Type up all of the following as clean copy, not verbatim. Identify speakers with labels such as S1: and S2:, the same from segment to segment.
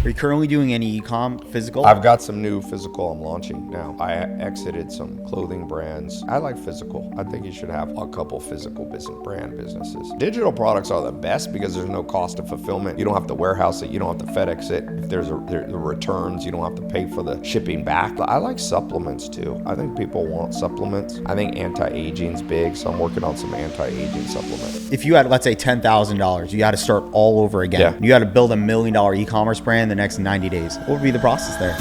S1: Are you currently doing any e-com physical?
S2: I've got some new physical I'm launching now. I exited some clothing brands. I like physical. I think you should have a couple physical brand businesses. Digital products are the best because there's no cost of fulfillment. You don't have to warehouse it. You don't have to FedEx it. If there's the returns, you don't have to pay for the shipping back. I like supplements too. I think people want supplements. I think anti-aging's big, so I'm working on some anti-aging supplements.
S1: If you had, let's say, $10,000, you got to start all over again.
S2: Yeah.
S1: You got to build $1 million e-commerce brand the next 90 days. What would be the process there?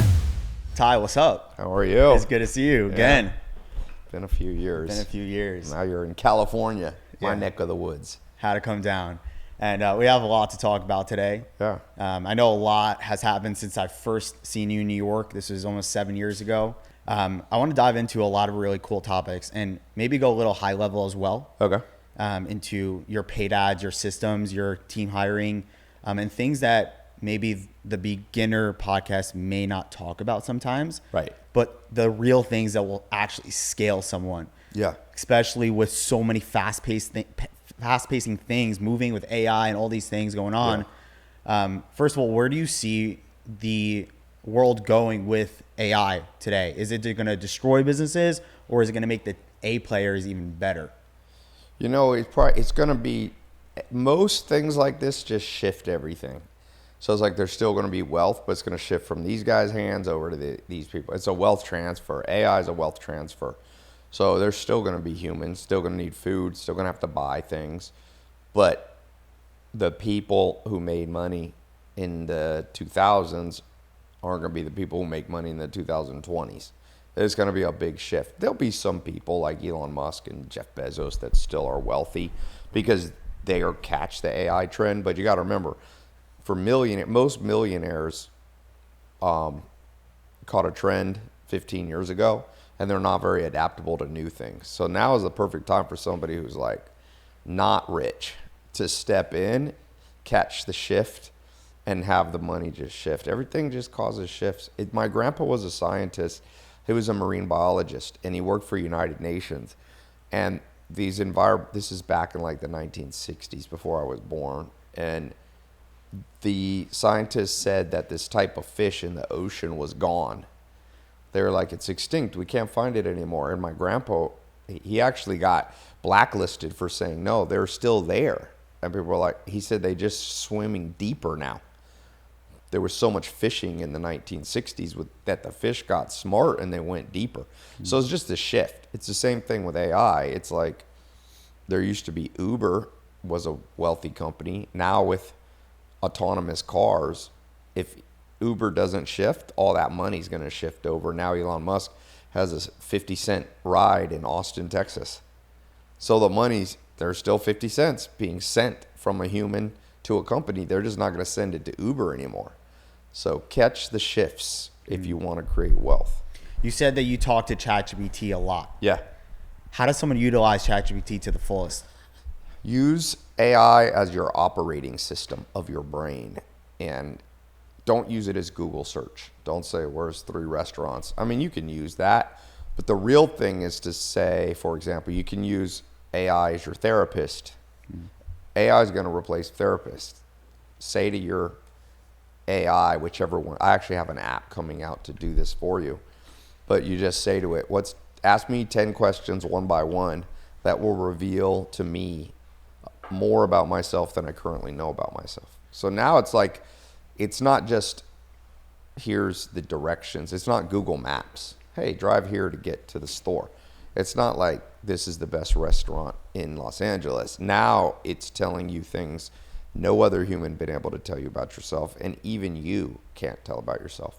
S1: Tai, what's up?
S2: How are you?
S1: It's good to see you again.
S2: Yeah. Been a few years. Now you're in California, my neck of the woods.
S1: Had to come down. And we have a lot to talk about today.
S2: Yeah.
S1: I know a lot has happened since I first seen you in New York. This was almost 7 years ago. I want to dive into a lot of really cool topics and maybe go a little high level as well.
S2: Okay.
S1: Into your paid ads, your systems, your team hiring, and things that maybe the beginner podcast may not talk about sometimes.
S2: Right.
S1: But the real things that will actually scale someone.
S2: Yeah.
S1: Especially with so many fast-pacing things moving with AI and all these things going on. Yeah. First of all, where do you see the world going with AI today? Is it going to destroy businesses, or is it going to make the A players even better?
S2: You know, it's going to be, most things like this just shift everything. So it's like there's still going to be wealth, but it's going to shift from these guys' hands over to these people. It's a wealth transfer. AI is a wealth transfer. So there's still going to be humans, still going to need food, still going to have to buy things. But the people who made money in the 2000s aren't going to be the people who make money in the 2020s. There's going to be a big shift. There'll be some people like Elon Musk and Jeff Bezos that still are wealthy because they are catch the AI trend. But you got to remember, for most millionaires caught a trend 15 years ago, and they're not very adaptable to new things. So now is the perfect time for somebody who's like not rich to step in, catch the shift, and have the money just shift. Everything just causes shifts. My grandpa was a scientist. He was a marine biologist, and he worked for United Nations. And this is back in like the 1960s, before I was born. And the scientists said that this type of fish in the ocean was gone. They were like, it's extinct. We can't find it anymore. And my grandpa, he actually got blacklisted for saying, no, they're still there. And people were like, he said they just swimming deeper now. There was so much fishing in the 1960s that the fish got smart and they went deeper. Mm-hmm. So it's just a shift. It's the same thing with AI. It's like there used to be Uber was a wealthy company. Now with autonomous cars, if Uber doesn't shift, all that money's going to shift over. Now Elon Musk has a 50-cent ride in Austin, Texas. So there's still 50 cents being sent from a human to a company. They're just not going to send it to Uber anymore. So catch the shifts if you want to create wealth.
S1: You said that you talk to ChatGPT a lot.
S2: Yeah.
S1: How does someone utilize ChatGPT to the fullest?
S2: Use AI as your operating system of your brain, and don't use it as Google search. Don't say, where's 3 restaurants? I mean, you can use that, but the real thing is to say, for example, you can use AI as your therapist. AI is going to replace therapists. Say to your AI, whichever one, I actually have an app coming out to do this for you, but you just say to it, ask me 10 questions one by one that will reveal to me more about myself than I currently know about myself. So now it's like, it's not just here's the directions. It's not Google Maps. Hey, drive here to get to the store. It's not like this is the best restaurant in Los Angeles. Now it's telling you things no other human been able to tell you about yourself, and even you can't tell about yourself.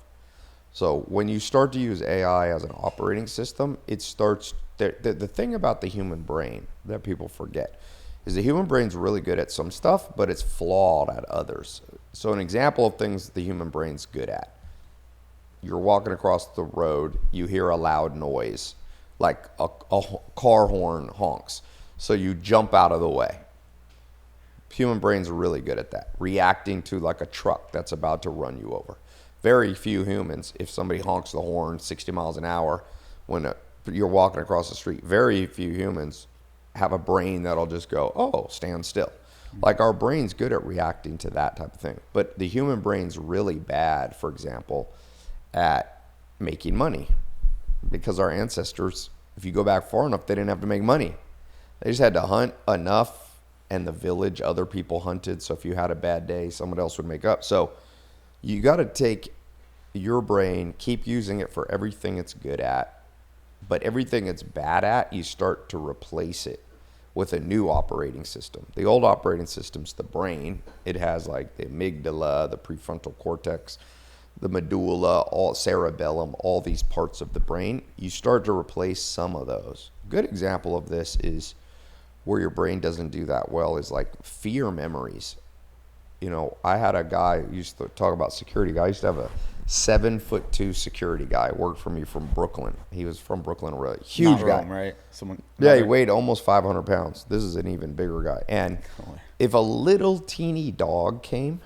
S2: So when you start to use AI as an operating system, it starts, the thing about the human brain that people forget is the human brain's really good at some stuff, but it's flawed at others. So an example of things the human brain's good at. You're walking across the road, you hear a loud noise, like a car horn honks. So you jump out of the way. Human brain's really good at that, reacting to like a truck that's about to run you over. Very few humans, if somebody honks the horn 60 miles an hour when you're walking across the street, very few humans have a brain that'll just go, oh, stand still. Like our brain's good at reacting to that type of thing. But the human brain's really bad, for example, at making money. Because our ancestors, if you go back far enough, they didn't have to make money. They just had to hunt enough, and the village, other people hunted. So if you had a bad day, someone else would make up. So you got to take your brain, keep using it for everything it's good at, but everything it's bad at, you start to replace it with a new operating system. The old operating system's the brain. It has like the amygdala, the prefrontal cortex, the medulla, all cerebellum, all these parts of the brain. You start to replace some of those. Good example of this is where your brain doesn't do that well is like fear memories. You know, I had a guy used to talk about security guy. I used to have a 7'2" security guy worked for me from Brooklyn. He was from Brooklyn, a huge guy,
S1: Rome, right?
S2: Yeah, he weighed almost 500 pounds. This is an even bigger guy. And if a little teeny dog came,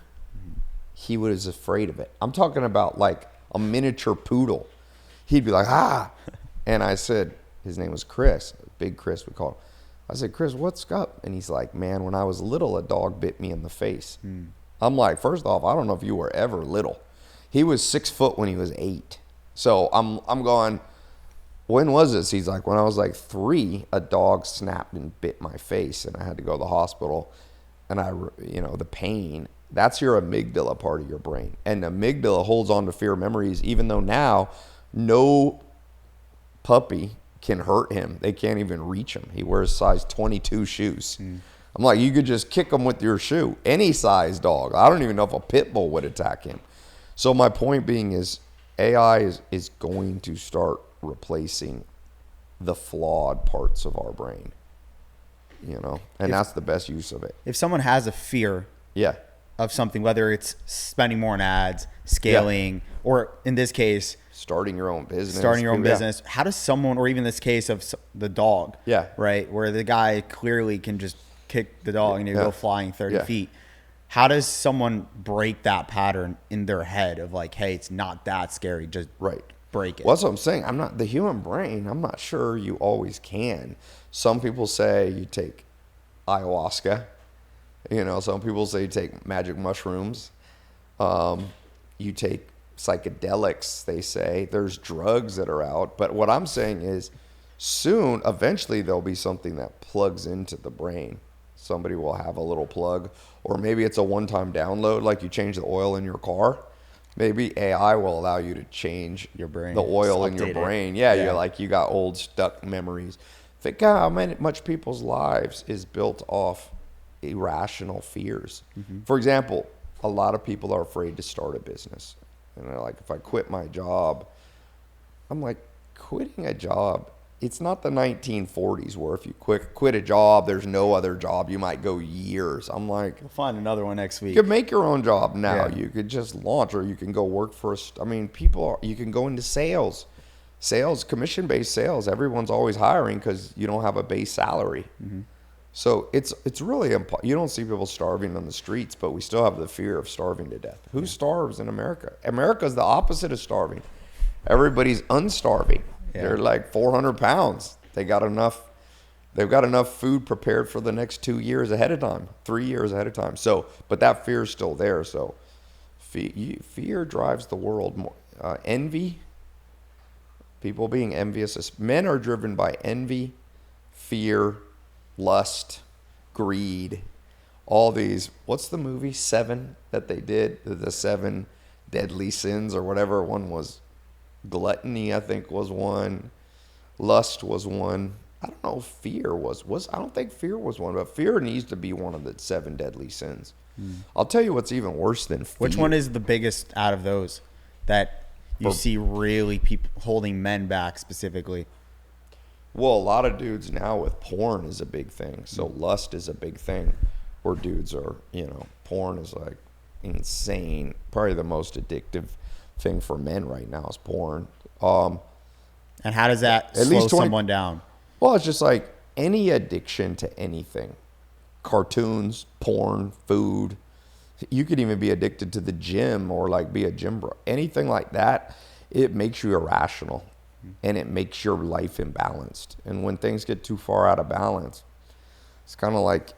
S2: he was afraid of it. I'm talking about like a miniature poodle. He'd be like, ah. And I said, his name was Chris, Big Chris we called him. I said, Chris, what's up? And he's like, man, when I was little, a dog bit me in the face. I'm like, first off, I don't know if you were ever little. He was 6 foot when he was 8. So I'm going, when was this? He's like, when I was like 3, a dog snapped and bit my face, and I had to go to the hospital. And the pain, that's your amygdala part of your brain. And the amygdala holds on to fear memories, even though now no puppy can hurt him. They can't even reach him. He wears size 22 shoes. I'm like, you could just kick him with your shoe. Any size dog. I don't even know if a pit bull would attack him. So my point being is AI is going to start replacing the flawed parts of our brain, and that's the best use of it.
S1: If someone has a fear
S2: Yeah.
S1: of something, whether it's spending more on ads, scaling, or in this case,
S2: starting your own business.
S1: business, how does someone, or even this case of the dog, right, where the guy clearly can just kick the dog and you go flying 30 feet. How does someone break that pattern in their head of like, hey, it's not that scary, just break it?
S2: Well, that's what I'm saying. The human brain, I'm not sure you always can. Some people say you take ayahuasca. Some people say you take magic mushrooms. You take psychedelics, they say. There's drugs that are out. But what I'm saying is eventually there'll be something that plugs into the brain. Somebody will have a little plug, or maybe it's a one-time download, like you change the oil in your car. Maybe AI will allow you to change
S1: your brain,
S2: the oil in your brain. Yeah, you're like, you got old stuck memories. Think how much people's lives is built off irrational fears. For example, a lot of people are afraid to start a business. And they're like, if I quit my job, I'm like, quitting a job, it's not the 1940s where if you quit a job, there's no other job. You might go years. I'm like,
S1: you'll find another one next week.
S2: You could make your own job now. You could just launch, or you can go work for you can go into sales, commission-based sales. Everyone's always hiring because you don't have a base salary. So it's really you don't see people starving on the streets, but we still have the fear of starving to death. Who starves in America? America's the opposite of starving. Everybody's unstarving. They're like 400 pounds. They've got enough food prepared for the next 2 years ahead of time, 3 years ahead of time. So, but that fear is still there. So fear drives the world more. Envy, people being envious. Men are driven by envy, fear, lust, greed, all these. What's the movie 7 that they did? The 7 deadly sins or whatever. One was gluttony, I think, was one. Lust was one. I don't know if fear was. I don't think fear was one, but fear needs to be one of the 7 deadly sins. I'll tell you what's even worse than fear.
S1: Which one is the biggest out of those that you see really people holding men back specifically?
S2: Well, a lot of dudes now with porn is a big thing. So lust is a big thing where dudes are, porn is like insane. Probably the most addictive thing for men right now is porn.
S1: And how does that slow someone down?
S2: Well, it's just like any addiction to anything. Cartoons, porn, food. You could even be addicted to the gym or like be a gym bro. Anything like that, it makes you irrational and it makes your life imbalanced. And when things get too far out of balance, it's kind of like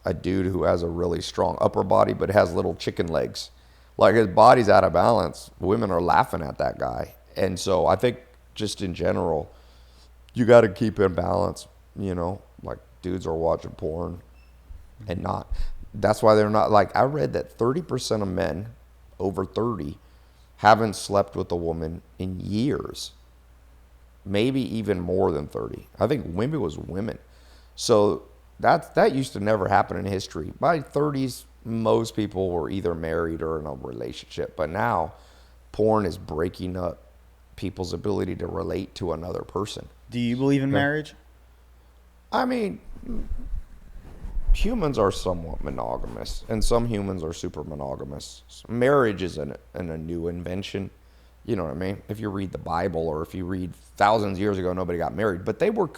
S2: a dude who has a really strong upper body but has little chicken legs. Like his body's out of balance. Women are laughing at that guy. And so I think just in general, you got to keep in balance, you know, like dudes are watching porn and not. That's why they're not, like, I read that 30% of men over 30 haven't slept with a woman in years. Maybe even more than 30. I think maybe it was women. So that used to never happen in history. By 30s, most people were either married or in a relationship. But now, porn is breaking up people's ability to relate to another person.
S1: Do you believe in marriage?
S2: I mean, humans are somewhat monogamous, and some humans are super monogamous. Marriage is a new invention. You know what I mean? If you read the Bible, or if you read thousands of years ago, nobody got married. But they were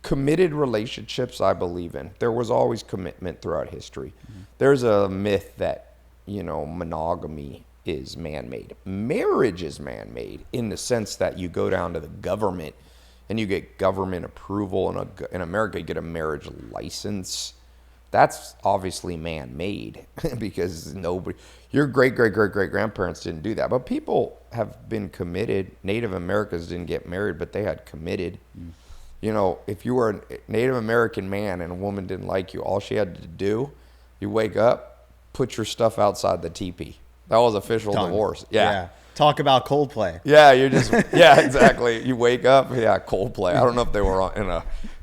S2: committed relationships, I believe in. There was always commitment throughout history. Mm-hmm. There's a myth that, you know, monogamy is man-made. Marriage is man-made in the sense that you go down to the government and you get government approval. In America, you get a marriage license. That's obviously man-made because your great-great-great-great-grandparents didn't do that. But people have been committed. Native Americans didn't get married, but they had committed. Mm. You know, if you were a Native American man and a woman didn't like you, all she had to do, you wake up, put your stuff outside the teepee. That was official divorce. Yeah.
S1: Talk about Coldplay.
S2: Yeah, you're just, yeah, exactly. You wake up, yeah, Coldplay. I don't know if they were in a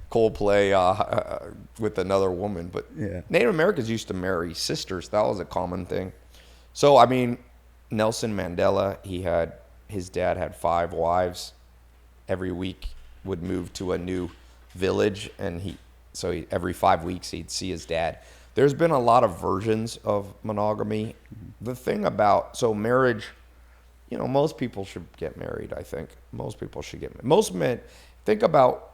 S2: Coldplay with another woman, but Native Americans used to marry sisters. That was a common thing. So, I mean, Nelson Mandela, his dad had 5 wives. Every week would move to a new village, and every 5 weeks he'd see his dad. There's been a lot of versions of monogamy. The thing about, marriage, you know, most people should get married, I think. Most people should get married. Most men, think about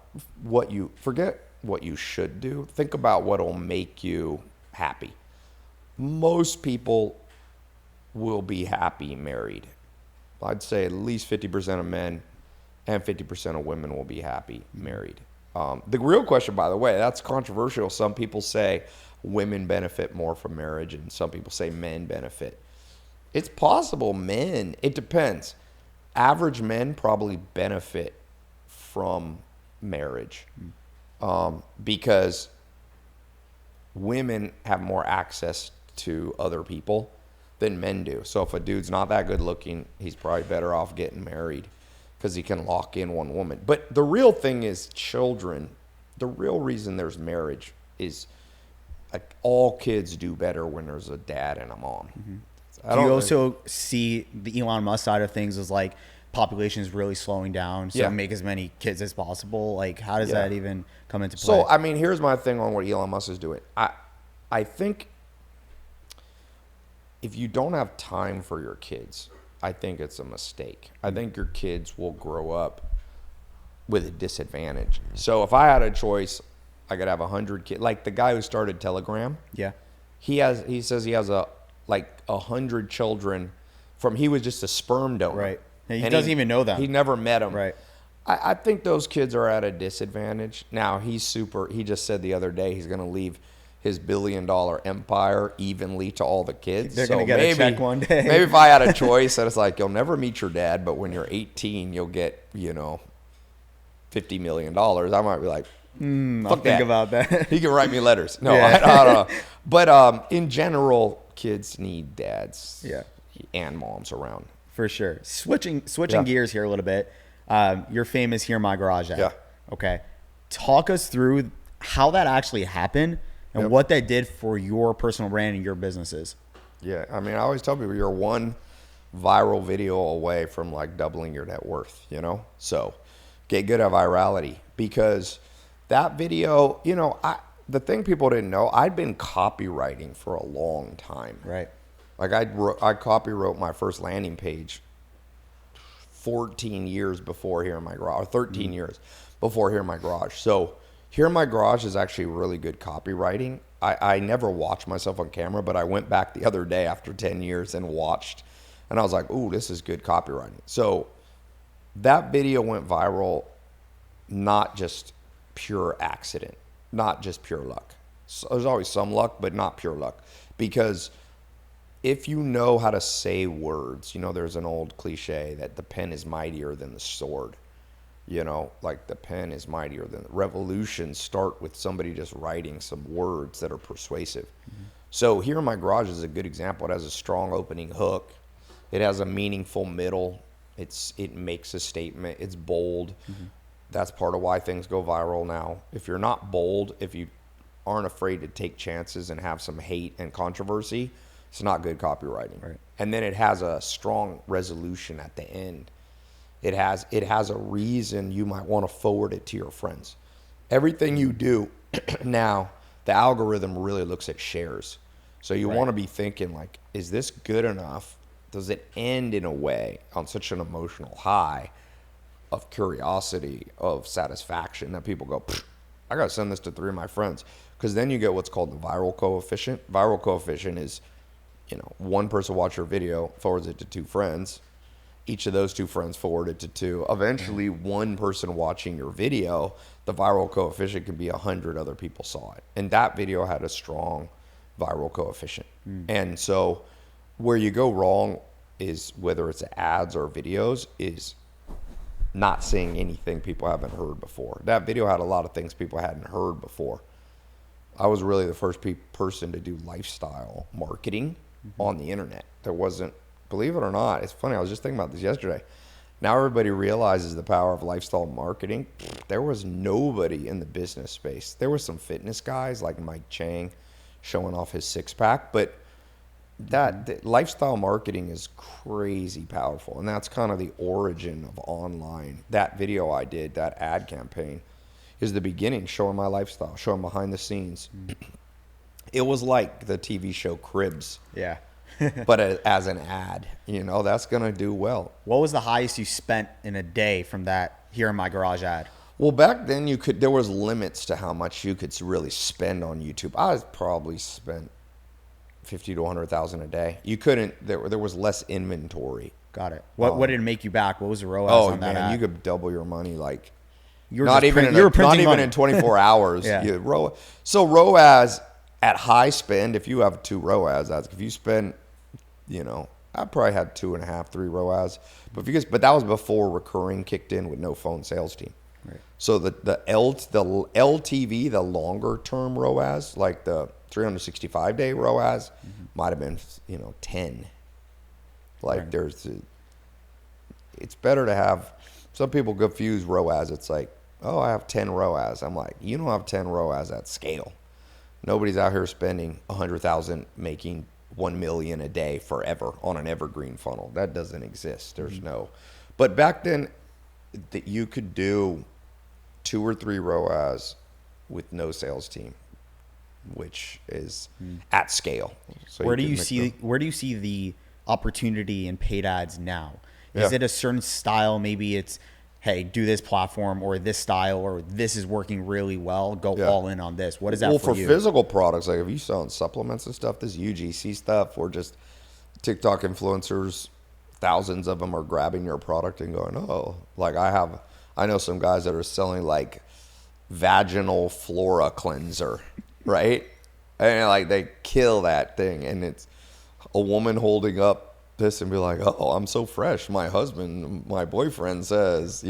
S2: forget what you should do. Think about what will make you happy. Most people will be happy married. I'd say at least 50% of men and 50% of women will be happy married. The real question, by the way, that's controversial. Some people say women benefit more from marriage, and some people say men benefit. It's possible men, it depends. Average men probably benefit from marriage because women have more access to other people than men do. So if a dude's not that good looking, he's probably better off getting married because he can lock in one woman. But the real thing is children. The real reason there's marriage is like all kids do better when there's a dad and a mom. Mm-hmm.
S1: Do you also see the Elon Musk side of things as like population is really slowing down, so make as many kids as possible? Like, how does that even come into play?
S2: So, I mean, here's my thing on what Elon Musk is doing. I think if you don't have time for your kids, I think it's a mistake. I think your kids will grow up with a disadvantage. So if I had a choice, I could have 100 kids. Like the guy who started Telegram. Yeah. He says he has 100 children from, he was just a sperm donor.
S1: Right. And he doesn't even know them.
S2: He never met them.
S1: Right.
S2: I think those kids are at a disadvantage. Now he just said the other day he's going to leave his $1 billion empire evenly to all the kids.
S1: They're going to get a check one day.
S2: Maybe if I had a choice, and it's like, you'll never meet your dad, but when you're 18, you'll get, $50 million. I might be like,
S1: I'll think about that.
S2: He can write me letters. No, I don't know. But in general, kids need dads and moms around.
S1: For sure. Switching gears here a little bit. You're famous Here in My Garage ad. Yeah. Okay. Talk us through how that actually happened and what that did for your personal brand and your businesses.
S2: Yeah. I mean, I always tell people you're one viral video away from like doubling your net worth, So get good at virality, because that video, the thing people didn't know, I'd been copywriting for a long time.
S1: Right.
S2: Like I copywrote my first landing page 14 years before Here in My Garage, or 13 years before Here in My Garage. So Here in My Garage is actually really good copywriting. I never watched myself on camera, but I went back the other day after 10 years and watched, and I was like, ooh, this is good copywriting. So that video went viral, not just pure accident, not just pure luck. So there's always some luck, but not pure luck. Because if you know how to say words, there's an old cliche that the pen is mightier than the sword. Like the pen is mightier than revolutions start with somebody just writing some words that are persuasive. Mm-hmm. So Here in My Garage is a good example. It has a strong opening hook. It has a meaningful middle. It makes a statement. It's bold. Mm-hmm. That's part of why things go viral now. If you're not bold, if you aren't afraid to take chances and have some hate and controversy, it's not good copywriting.
S1: Right.
S2: And then it has a strong resolution at the end. It has a reason you might want to forward it to your friends. Everything you do now, the algorithm really looks at shares. So you want to be thinking like, is this good enough? Does it end in a way on such an emotional high of curiosity, of satisfaction that people go, I got to send this to 3 of my friends? Because then you get what's called the viral coefficient. Viral coefficient is, one person watch your video, forwards it to 2 friends. Each of those 2 friends forward it to 2. Eventually, one person watching your video, the viral coefficient can be 100 other people saw it. And that video had a strong viral coefficient. And so where you go wrong is, whether it's ads or videos, is not saying anything people haven't heard before. That video had a lot of things people hadn't heard before. I was really the first person to do lifestyle marketing on the internet. There wasn't, believe it or not, it's funny, I was just thinking about this yesterday. Now everybody realizes the power of lifestyle marketing. There was nobody in the business space. There were some fitness guys like Mike Chang showing off his 6-pack, but that lifestyle marketing is crazy powerful. And that's kind of the origin of online. That video I did, that ad campaign, is the beginning, showing my lifestyle, showing behind the scenes. It was like the TV show Cribs.
S1: Yeah.
S2: But as an ad, that's going to do well.
S1: What was the highest you spent in a day from that Here in My Garage ad?
S2: Well, back then there was limits to how much you could really spend on YouTube. I probably spent 50 to 100,000 a day. You couldn't, there was less inventory.
S1: Got it. What did it make you back? What was the ROAS on that ad?
S2: You could double your money like
S1: you were
S2: not even
S1: money.
S2: In 24 hours.
S1: Yeah.
S2: So ROAS at high spend, if you have 2 ROAS ads, if you spend, I probably had 2.5, 3 ROAS, but that was before recurring kicked in with no phone sales team.
S1: Right. So
S2: the LTV, the longer term ROAS, like the 365-day ROAS, might have been 10. Like it's better to have. Some people confuse ROAS. It's like, oh, I have 10 ROAS. I'm like, you don't have 10 ROAS at scale. Nobody's out here spending 100,000 making 1 million a day forever on an evergreen funnel. That doesn't exist. There's no. But back then, that you could do 2 or 3 ROAS with no sales team, which is at scale. So
S1: where do you see the opportunity in paid ads now? Is it a certain style? Maybe it's, hey, do this platform or this style, or this is working really well. Go all in on this. What is that for you?
S2: For physical products, like if you selling supplements and stuff, this UGC stuff, or just TikTok influencers, thousands of them are grabbing your product and going, oh, like I know some guys that are selling like vaginal flora cleanser, right? And like they kill that thing, and it's a woman holding up this and be like, oh, I'm so fresh. My boyfriend says,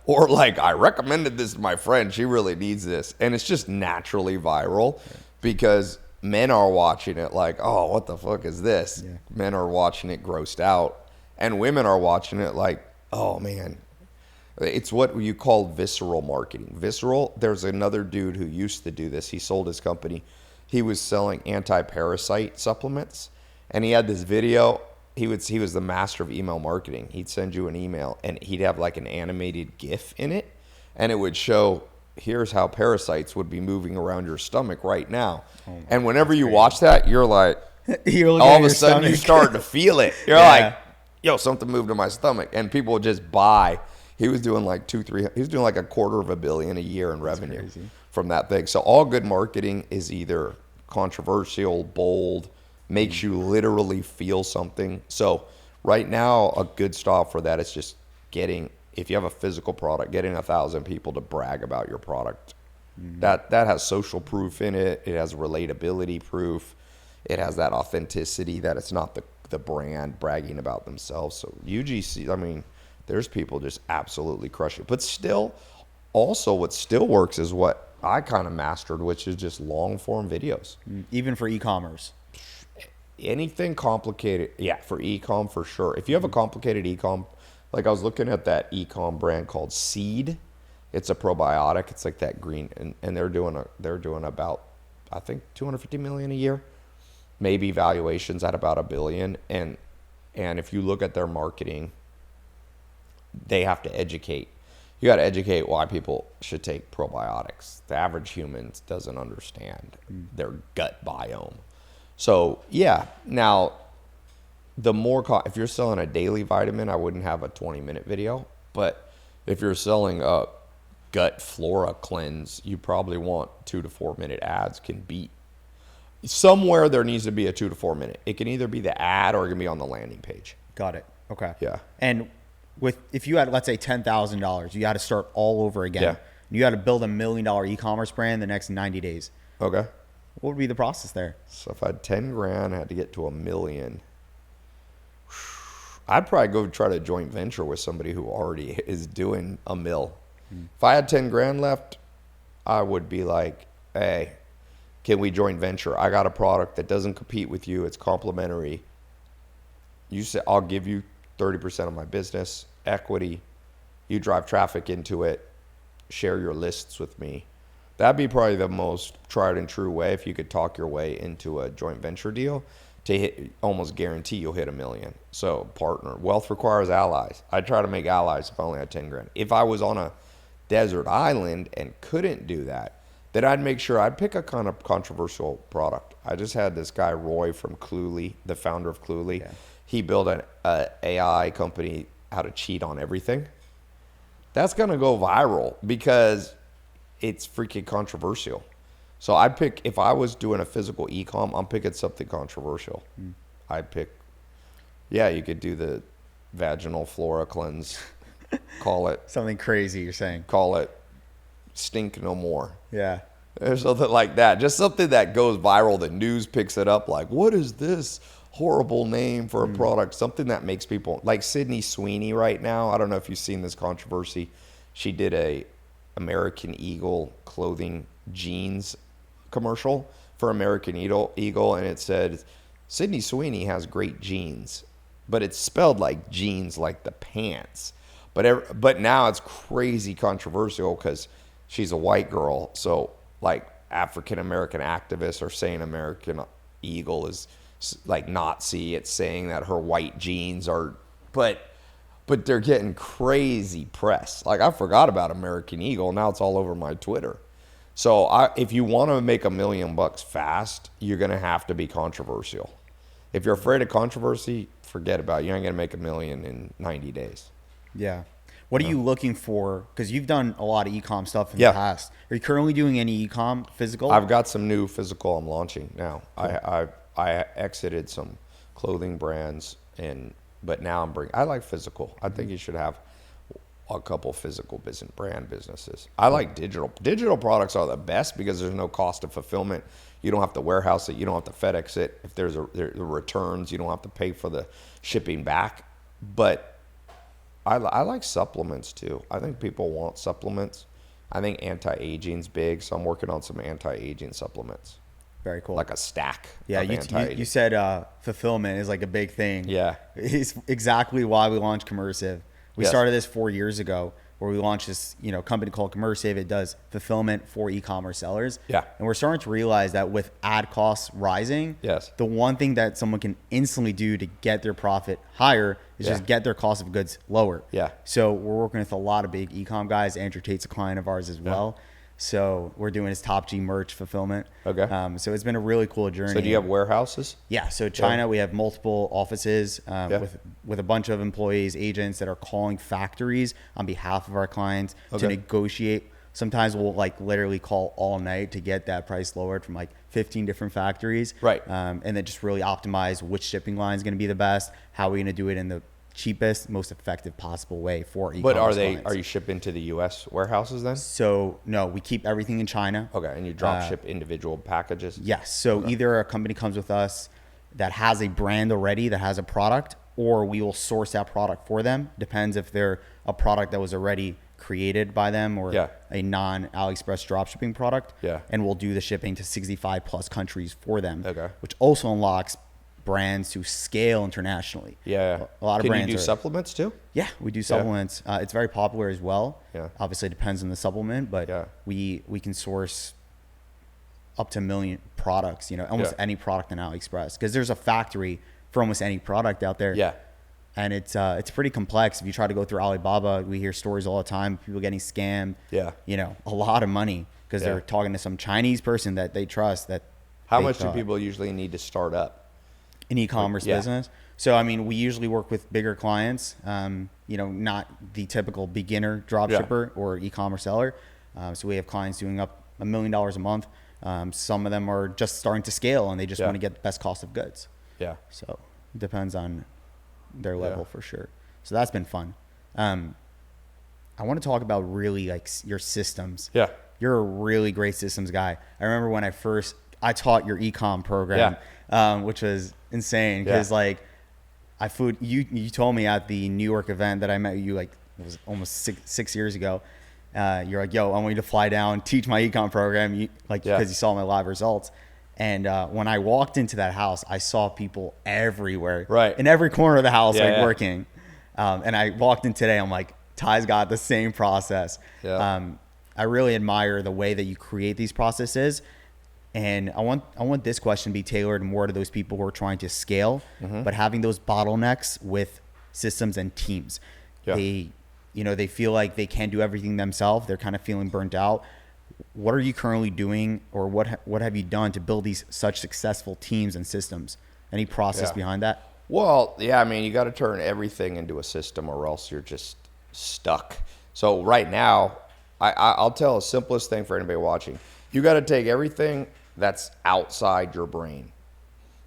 S2: or like, I recommended this to my friend. She really needs this. And it's just naturally viral because men are watching it like, oh, what the fuck is this? Yeah. Men are watching it grossed out, and women are watching it like, oh man, it's what you call visceral marketing. Visceral, there's another dude who used to do this. He sold his company. He was selling anti-parasite supplements, and he had this video. He was the master of email marketing. He'd send you an email, and he'd have like an animated GIF in it, and it would show, here's how parasites would be moving around your stomach right now. Oh, and whenever you watch that, you're like, all of a sudden you start to feel it. You're like, yo, something moved in my stomach, and people would just buy. He was doing like he was doing like $250 million a year in revenue from that thing. So all good marketing is either controversial, bold, makes you literally feel something. So right now, a good stop for that is just if you have a physical product, getting 1,000 people to brag about your product That has social proof in it. It has relatability proof. It has that authenticity that it's not the brand bragging about themselves. So UGC, I mean, there's people just absolutely crush it. But still, also what still works is what I kind of mastered, which is just long form videos.
S1: Even for e-commerce.
S2: Anything complicated, yeah, for e-com for sure. If you have a complicated e-com, like I was looking at that e-com brand called Seed. It's a probiotic. It's like that green, and they're doing about, I think, 250 million a year, maybe valuations at about $1 billion. And if you look at their marketing, they have to educate. You got to educate why people should take probiotics. The average human doesn't understand their gut biome. So yeah, now if you're selling a daily vitamin, I wouldn't have a 20-minute video. But if you're selling a gut flora cleanse, you probably want 2 to 4 minute ads. Can beat somewhere. There needs to be a 2 to 4 minute. It can either be the ad or it can be on the landing page.
S1: Got it. Okay.
S2: Yeah.
S1: And if you had, let's say, $10,000, you got to start all over again.
S2: Yeah.
S1: You got to build $1 million e-commerce brand the next 90 days.
S2: Okay.
S1: What would be the process there?
S2: So if I had 10 grand, I had to get to $1 million. I'd probably go try to joint venture with somebody who already is doing $1 million. If I had 10 grand left, I would be like, hey, can we joint venture? I got a product that doesn't compete with you. It's complementary. You say, I'll give you 30% of my business equity. You drive traffic into it. Share your lists with me. That'd be probably the most tried and true way if you could talk your way into a joint venture deal to hit, almost guarantee you'll hit $1 million. So partner. Wealth requires allies. I'd try to make allies if I only had 10 grand. If I was on a desert island and couldn't do that, then I'd make sure I'd pick a kind of controversial product. I just had this guy, Roy from Cluely, the founder of Cluely. Yeah. He built an AI company, how to cheat on everything. That's going to go viral because it's freaking controversial. So I'd pick, if I was doing a physical e-com, I'm picking something controversial. I'd pick, yeah, you could do the vaginal flora cleanse. Call it
S1: something crazy, you're saying.
S2: Call it stink no more.
S1: Yeah.
S2: Or something like that. Just something that goes viral. The news picks it up like, what is this horrible name for a product? Something that makes people, like Sydney Sweeney right now. I don't know if you've seen this controversy. She did a American Eagle clothing jeans commercial for American Eagle, and it said, Sydney Sweeney has great jeans, but it's spelled like jeans, like the pants. But now it's crazy controversial because she's a white girl. So like African American activists are saying American Eagle is like Nazi. It's saying that her white jeans are, but they're getting crazy press. Like I forgot about American Eagle. Now it's all over my Twitter. So if you want to make $1 million fast, you're going to have to be controversial. If you're afraid of controversy, forget about it. You ain't going to make $1 million in 90 days.
S1: Yeah. What are you looking for? Because you've done a lot of e-com stuff in the past. Are you currently doing any e-com physical?
S2: I've got some new physical I'm launching now. Cool. I exited some clothing brands, but now I like physical. I think you should have a couple physical brand businesses. I like digital. Digital products are the best because there's no cost of fulfillment. You don't have to warehouse it. You don't have to FedEx it. If there's the returns, you don't have to pay for the shipping back. But I like supplements too. I think people want supplements. I think anti-aging's big, so I'm working on some anti-aging supplements.
S1: Very cool.
S2: Like a stack.
S1: Yeah, you said fulfillment is like a big thing.
S2: Yeah.
S1: It's exactly why we launched Commercive. We started this 4 years ago where we launched this company called Commercive. It does fulfillment for e-commerce sellers.
S2: Yeah.
S1: And we're starting to realize that with ad costs rising, the one thing that someone can instantly do to get their profit higher is just get their cost of goods lower.
S2: Yeah.
S1: So we're working with a lot of big e-com guys. Andrew Tate's a client of ours as well. So we're doing his Top G merch fulfillment.
S2: Okay.
S1: So it's been a really cool journey.
S2: So do you have warehouses?
S1: Yeah. So China, we have multiple offices with a bunch of employees, agents that are calling factories on behalf of our clients to negotiate. Sometimes we'll like literally call all night to get that price lowered from like 15 different factories.
S2: Right.
S1: And then just really optimize which shipping line is going to be the best. How are we going to do it in the cheapest, most effective possible way for e-commerce
S2: But
S1: clients.
S2: are you shipping to the U.S. warehouses then?
S1: So no, we keep everything in China.
S2: Okay, and you drop ship individual packages?
S1: Yes. So either a company comes with us that has a brand already, that has a product, or we will source that product for them. Depends if they're a product that was already created by them or a non-AliExpress dropshipping product.
S2: Yeah.
S1: And we'll do the shipping to 65 plus countries for them.
S2: Okay.
S1: Which also unlocks brands to scale internationally.
S2: Yeah.
S1: A lot of brands
S2: Can you do supplements too?
S1: Yeah, we do supplements. It's very popular as well.
S2: Yeah.
S1: Obviously, it depends on the supplement, but we can source up to 1 million products, almost any product on AliExpress, because there's a factory for almost any product out there.
S2: Yeah.
S1: And it's pretty complex. If you try to go through Alibaba, we hear stories all the time, people getting scammed.
S2: Yeah.
S1: A lot of money because they're talking to some Chinese person that they trust.
S2: How much do people usually need to start up
S1: an e-commerce business? So, I mean, we usually work with bigger clients, not the typical beginner dropshipper or e-commerce seller. So we have clients doing up $1 million a month. Some of them are just starting to scale and they just want to get the best cost of goods.
S2: Yeah.
S1: So it depends on their level for sure. So that's been fun. I want to talk about really like your systems.
S2: Yeah.
S1: You're a really great systems guy. I remember when I taught your e-com program, which was insane because you told me at the New York event that I met you, like it was almost six years ago. You're like, yo, I want you to fly down, teach my e-com program, because you saw my live results. And when I walked into that house, I saw people everywhere, in every corner of the house, working. And I walked in today, I'm like, Ty's got the same process. Yeah. I really admire the way that you create these processes. And I want this question to be tailored more to those people who are trying to scale, but having those bottlenecks with systems and teams. Yeah. They feel like they can't do everything themselves. They're kind of feeling burnt out. What are you currently doing, or what have you done to build these such successful teams and systems? Any process behind that?
S2: Well, yeah, I mean, you got to turn everything into a system or else you're just stuck. So right now, I'll tell the simplest thing for anybody watching. You got to take everything that's outside your brain.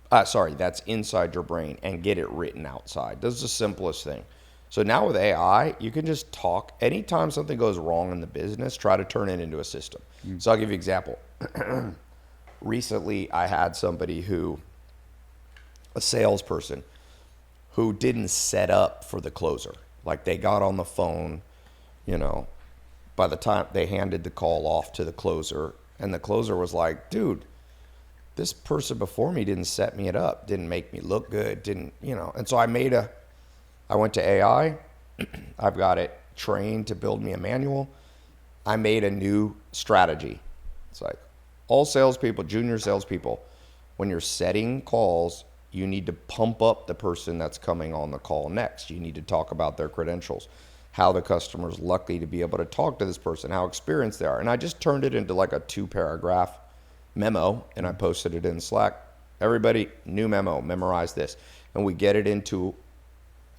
S2: That's inside your brain and get it written outside. This is the simplest thing. So now with AI, you can just talk. Anytime something goes wrong in the business, try to turn it into a system. So I'll give you an example. Recently, I had somebody a salesperson, who didn't set up for the closer. Like they got on the phone, by the time they handed the call off to the closer, and the closer was like, dude, this person before me didn't set me it up, didn't make me look good, And so I went to AI. I've got it trained to build me a manual. I made a new strategy. It's like all salespeople, junior salespeople, when you're setting calls, you need to pump up the person that's coming on the call next. You need to talk about their credentials, how the customer's lucky to be able to talk to this person, how experienced they are. And I just turned it into like a 2-paragraph memo, and I posted it in Slack. Everybody, new memo, memorize this. And we get it into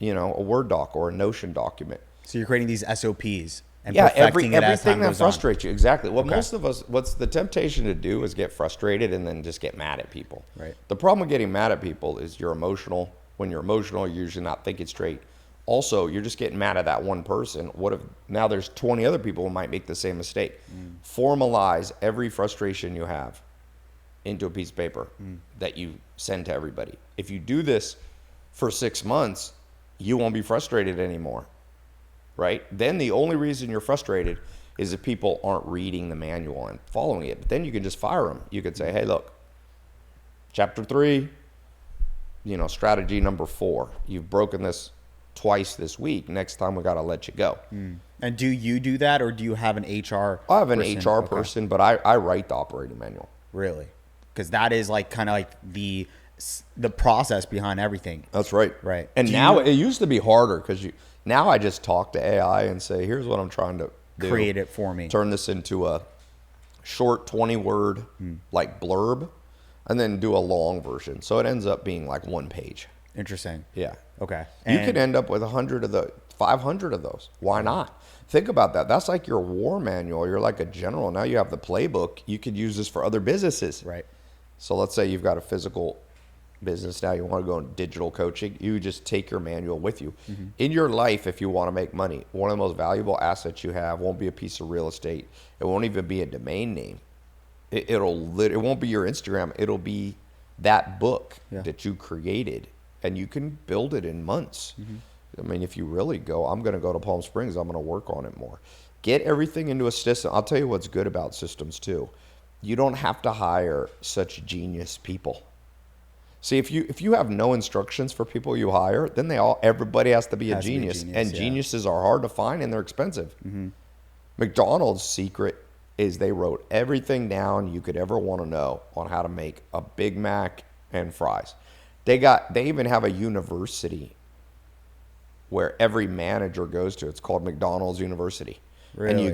S2: a Word doc or a Notion document.
S1: So you're creating these SOPs and
S2: everything
S1: it as time
S2: that
S1: goes
S2: frustrates you. Exactly. Most of us, what's the temptation to do is get frustrated and then just get mad at people.
S1: Right.
S2: The problem with getting mad at people is you're emotional. When you're emotional, you're usually not thinking straight. Also, you're just getting mad at that one person. What if now there's 20 other people who might make the same mistake? Formalize every frustration you have into a piece of paper that you send to everybody. If you do this for 6 months, you won't be frustrated anymore, right? Then the only reason you're frustrated is if people aren't reading the manual and following it. But then you can just fire them. You could say, hey, look, chapter 3, strategy number 4. You've broken this twice this week. Next time we got to let you go.
S1: And do you do that, or do you have an HR
S2: I have an HR person, but I write the operating manual.
S1: Really? Because that is like kind of like the process behind everything.
S2: That's right.
S1: Right.
S2: And it used to be harder because now I just talk to AI and say, here's what I'm trying to do.
S1: Create it for me.
S2: Turn this into a short 20-word like blurb, and then do a long version. So it ends up being like 1 page.
S1: Interesting.
S2: Yeah.
S1: Okay.
S2: You could end up with 500 of those. Why not? Think about that. That's like your war manual. You're like a general. Now you have the playbook. You could use this for other businesses.
S1: Right.
S2: So let's say you've got a physical business now, you want to go into digital coaching, you just take your manual with you. In your life, if you want to make money, one of the most valuable assets you have won't be a piece of real estate. It won't even be a domain name. It won't be your Instagram. It'll be that book that you created, and you can build it in months. I mean, if you really go, I'm going to go to Palm Springs, I'm going to work on it more. Get everything into a system. I'll tell you what's good about systems too. You don't have to hire such genius people. See, if you have no instructions for people you hire, then everybody has to be a genius. And geniuses are hard to find and they're expensive. McDonald's secret is they wrote everything down you could ever want to know on how to make a Big Mac and fries. They even have a university where every manager goes to. It's called McDonald's University. Really? And you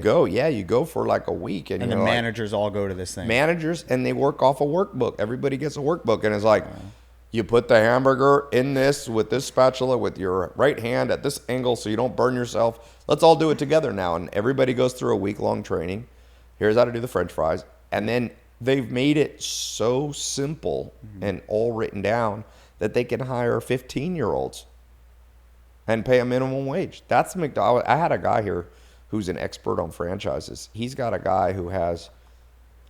S2: go for like a week. And
S1: the managers all go to this thing.
S2: Managers, and they work off a workbook. Everybody gets a workbook. And it's like, you put the hamburger in this with this spatula with your right hand at this angle so you don't burn yourself. Let's all do it together now. And everybody goes through a week-long training. Here's how to do the French fries. And then they've made it so simple and all written down that they can hire 15-year-olds and pay a minimum wage. That's McDonald's. I had a guy here who's an expert on franchises. He's got a guy who has,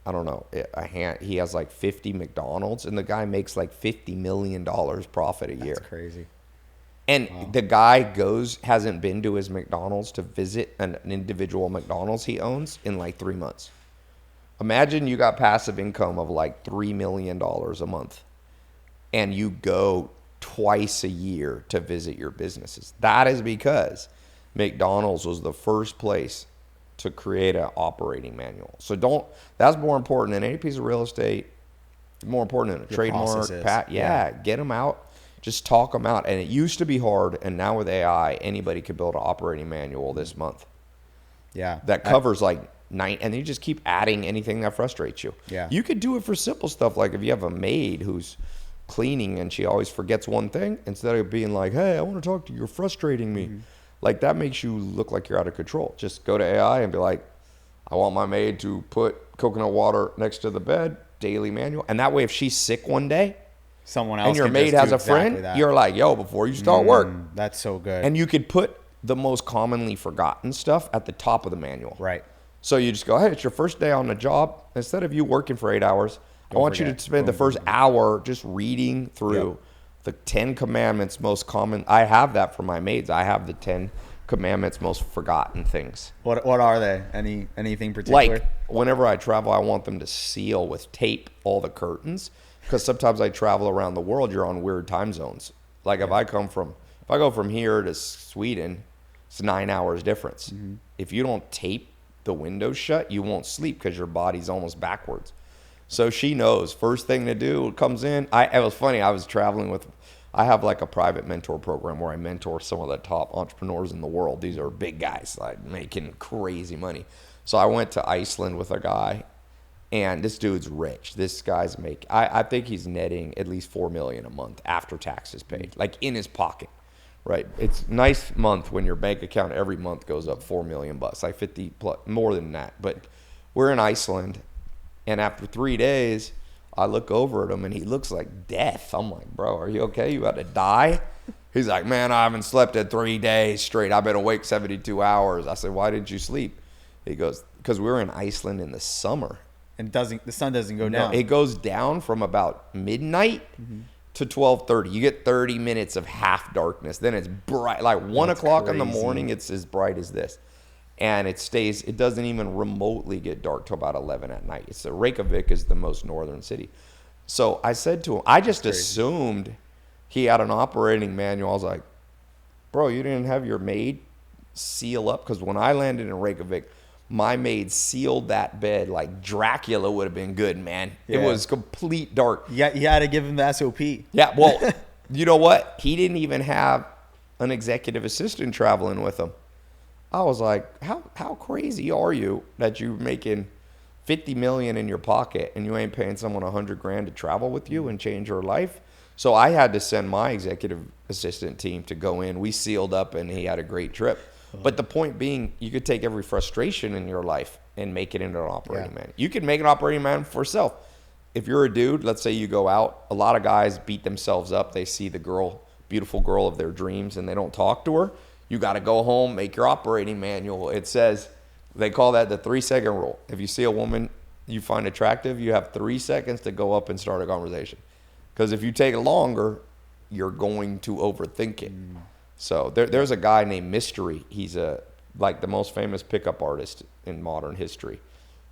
S2: I don't know, he has like 50 McDonald's, and the guy makes like $50 million profit a year.
S1: That's crazy.
S2: And the guy hasn't been to his McDonald's to visit an individual McDonald's he owns in like 3 months. Imagine you got passive income of like $3 million a month, and you go twice a year to visit your businesses. That is because McDonald's was the first place to create an operating manual. So that's more important than any piece of real estate, more important than a trademark. Get them out. Just talk them out. And it used to be hard, and now with AI, anybody could build an operating manual this month.
S1: Yeah.
S2: That covers like 9, and you just keep adding anything that frustrates you.
S1: Yeah.
S2: You could do it for simple stuff, like if you have a maid who's cleaning and she always forgets one thing, instead of being like, hey, I want to talk to you, you're frustrating me. Like, that makes you look like you're out of control. Just go to AI and be like, I want my maid to put coconut water next to the bed, daily manual. And that way, if she's sick one day,
S1: someone else
S2: and your maid has a friend, you're like, yo, before you start work.
S1: That's so good.
S2: And you could put the most commonly forgotten stuff at the top of the manual.
S1: Right.
S2: So you just go, hey, it's your first day on the job. Instead of you working for 8 hours, I want you to spend the first hour just reading through the 10 commandments most common. I have that for my maids. I have the 10 commandments most forgotten things.
S1: What are they? Anything particular?
S2: Like, whenever I travel, I want them to seal with tape all the curtains, because sometimes I travel around the world, you're on weird time zones. Like if I go from here to Sweden, it's 9 hours difference. If you don't tape the windows shut, you won't sleep because your body's almost backwards. So she knows first thing to do comes in. It was funny. I have like a private mentor program where I mentor some of the top entrepreneurs in the world. These are big guys, like making crazy money. So I went to Iceland with a guy, and this dude's rich. This guy's I think he's netting at least $4 million a month after taxes paid, like in his pocket, right? It's a nice month when your bank account every month goes up $4 million, like 50 plus, more than that. But we're in Iceland, and after 3 days, I look over at him, and he looks like death. I'm like, bro, are you okay? You about to die? He's like, man, I haven't slept in 3 days straight. I've been awake 72 hours. I said, why didn't you sleep? He goes, because we're in Iceland in the summer.
S1: And the sun doesn't go down.
S2: It goes down from about midnight to 12:30. You get 30 minutes of half darkness. Then it's bright. Like 1 o'clock in the morning, it's as bright as this. And it doesn't even remotely get dark till about 11 at night. Reykjavik is the most northern city. So I said to him, I just assumed he had an operating manual. I was like, bro, you didn't have your maid seal up? Because when I landed in Reykjavik, my maid sealed that bed like Dracula would have been good, man. Yeah. It was complete dark.
S1: Yeah, you had to give him the SOP.
S2: Yeah, well, you know what? He didn't even have an executive assistant traveling with him. I was like, how crazy are you that you're making $50 million in your pocket and you ain't paying someone $100,000 to travel with you and change your life? So I had to send my executive assistant team to go in. We sealed up, and he had a great trip. But the point being, you could take every frustration in your life and make it into an operating manual. You could make an operating manual for yourself. if you're a dude, let's say you go out, a lot of guys beat themselves up. They see the girl, beautiful girl of their dreams, and they don't talk to her. You got to go home, make your operating manual. It says, they call that the 3-second rule. If you see a woman you find attractive, you have 3 seconds to go up and start a conversation. Because if you take longer, you're going to overthink it. So there's a guy named Mystery. He's like the most famous pickup artist in modern history.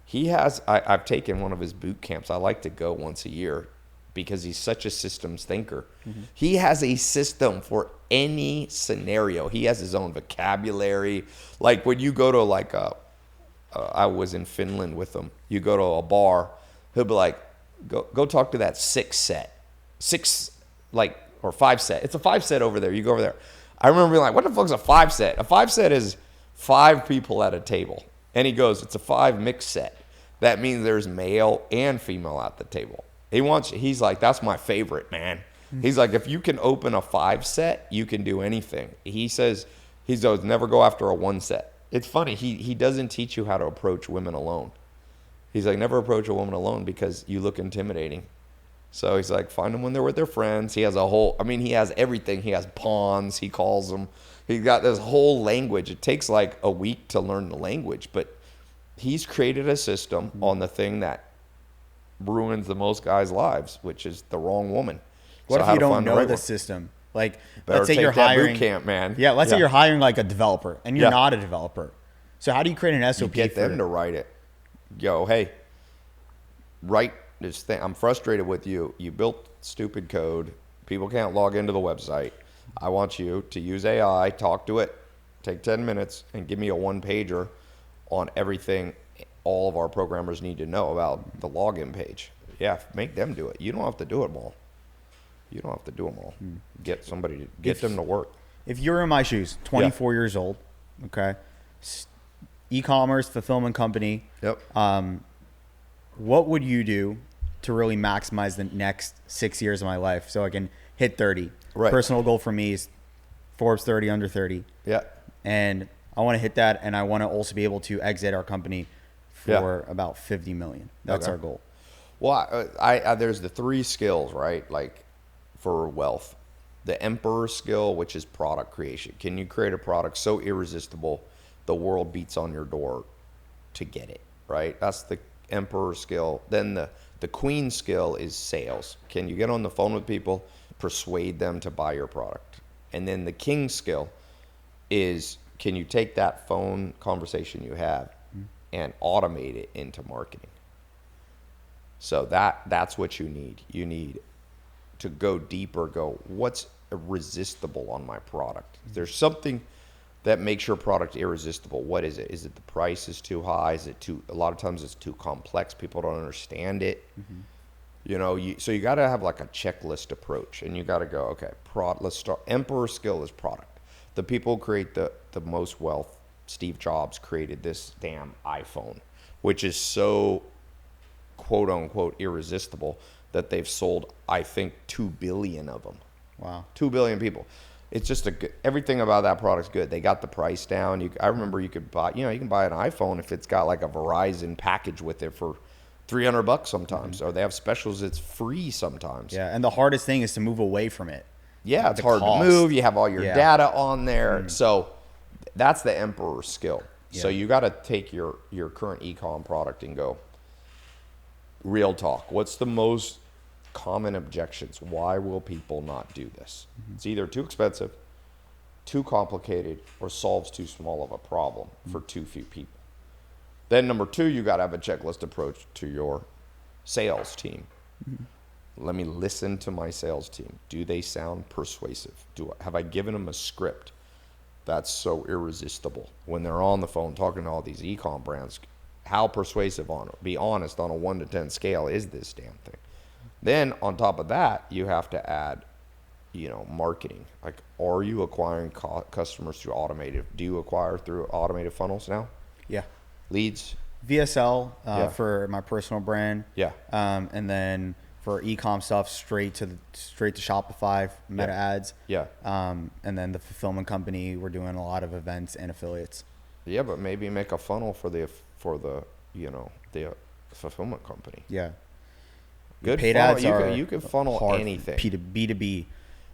S2: He has, I've taken one of his boot camps. I like to go once a year because he's such a systems thinker. He has a system for any scenario. He has his own vocabulary. Like when you go to like I was in Finland with him. You go to a bar, he'll be like, go talk to that 6 set. 5 set. It's a 5 set over there. You go over there. I remember being like, what the fuck's a 5 set? A 5 set is 5 people at a table. And he goes, it's a 5 mix set. That means there's male and female at the table. He's like, that's my favorite, man. He's like, if you can open a 5 set, you can do anything. He says, never go after a 1 set. It's funny. He doesn't teach you how to approach women alone. He's like, never approach a woman alone because you look intimidating. So he's like, find them when they're with their friends. He has he has everything. He has pawns, he calls them. He's got this whole language. It takes like a week to learn the language, but he's created a system on the thing that ruins the most guys' lives, which is the wrong woman.
S1: What if you don't know the system? Like, let's say you're
S2: hiring boot camp, man.
S1: Yeah, let's say you're hiring like a developer and you're not a developer. So how do you create an SOP?
S2: You get them to write it. Yo, hey, write this thing. I'm frustrated with you. You built stupid code. People can't log into the website. I want you to use AI, talk to it, take 10 minutes, and give me a 1-pager on everything all of our programmers need to know about the login page. Yeah, make them do it. You don't have to do them all. Get somebody to get them to work.
S1: If you're in my shoes, 24 years old, okay, e-commerce, fulfillment company.
S2: Yep.
S1: What would you do to really maximize the next 6 years of my life so I can hit 30?
S2: Right.
S1: Personal goal for me is Forbes 30 under 30.
S2: Yeah.
S1: And I want to hit that, and I want to also be able to exit our company for about 50 million. That's our goal.
S2: Well, I there's the 3 skills, right? Like for wealth. The emperor skill, which is product creation. Can you create a product so irresistible the world beats on your door to get it, right? That's the emperor skill. Then the queen skill is sales. Can you get on the phone with people, persuade them to buy your product? And then the king skill is, can you take that phone conversation you have and automate it into marketing? So that's what you need. You need to go deeper, what's irresistible on my product? There's something that makes your product irresistible. What is it? Is it the price is too high? Is it a lot of times it's too complex. People don't understand it. You know, so you got to have like a checklist approach, and you got to go, okay, let's start. Emperor skill is product. The people who create the most wealth. Steve Jobs created this damn iPhone, which is so quote unquote irresistible that they've sold, I think, 2 billion of them.
S1: Wow.
S2: 2 billion people. It's just everything about that product's good. They got the price down. I remember you could buy, you can buy an iPhone if it's got like a Verizon package with it for $300 sometimes, or they have specials. It's free sometimes.
S1: Yeah, and the hardest thing is to move away from it.
S2: Yeah, it's hard to move. You have all your data on there. So that's the emperor skill. So you got to take your current e-com product and go, real talk. What's the most common objections? Why will people not do this? It's either too expensive, too complicated, or solves too small of a problem for too few people. Then number 2, you got to have a checklist approach to your sales team. Let me listen to my sales team. Do they sound persuasive? Have I given them a script that's so irresistible? When they're on the phone talking to all these e-com brands, how persuasive be honest, on a 1 to 10 scale is this damn thing? Then on top of that, you have to add, marketing. Like, are you acquiring customers through automated? Do you acquire through automated funnels now?
S1: Yeah.
S2: Leads?
S1: VSL for my personal brand.
S2: Yeah.
S1: And then for e-com stuff, straight to Shopify, Meta ads.
S2: Yeah.
S1: And then the fulfillment company, we're doing a lot of events and affiliates.
S2: Yeah, but maybe make a funnel for the fulfillment company.
S1: Yeah.
S2: Good
S1: paid
S2: funnel.
S1: ads are
S2: You can funnel
S1: hard
S2: anything.
S1: B2B.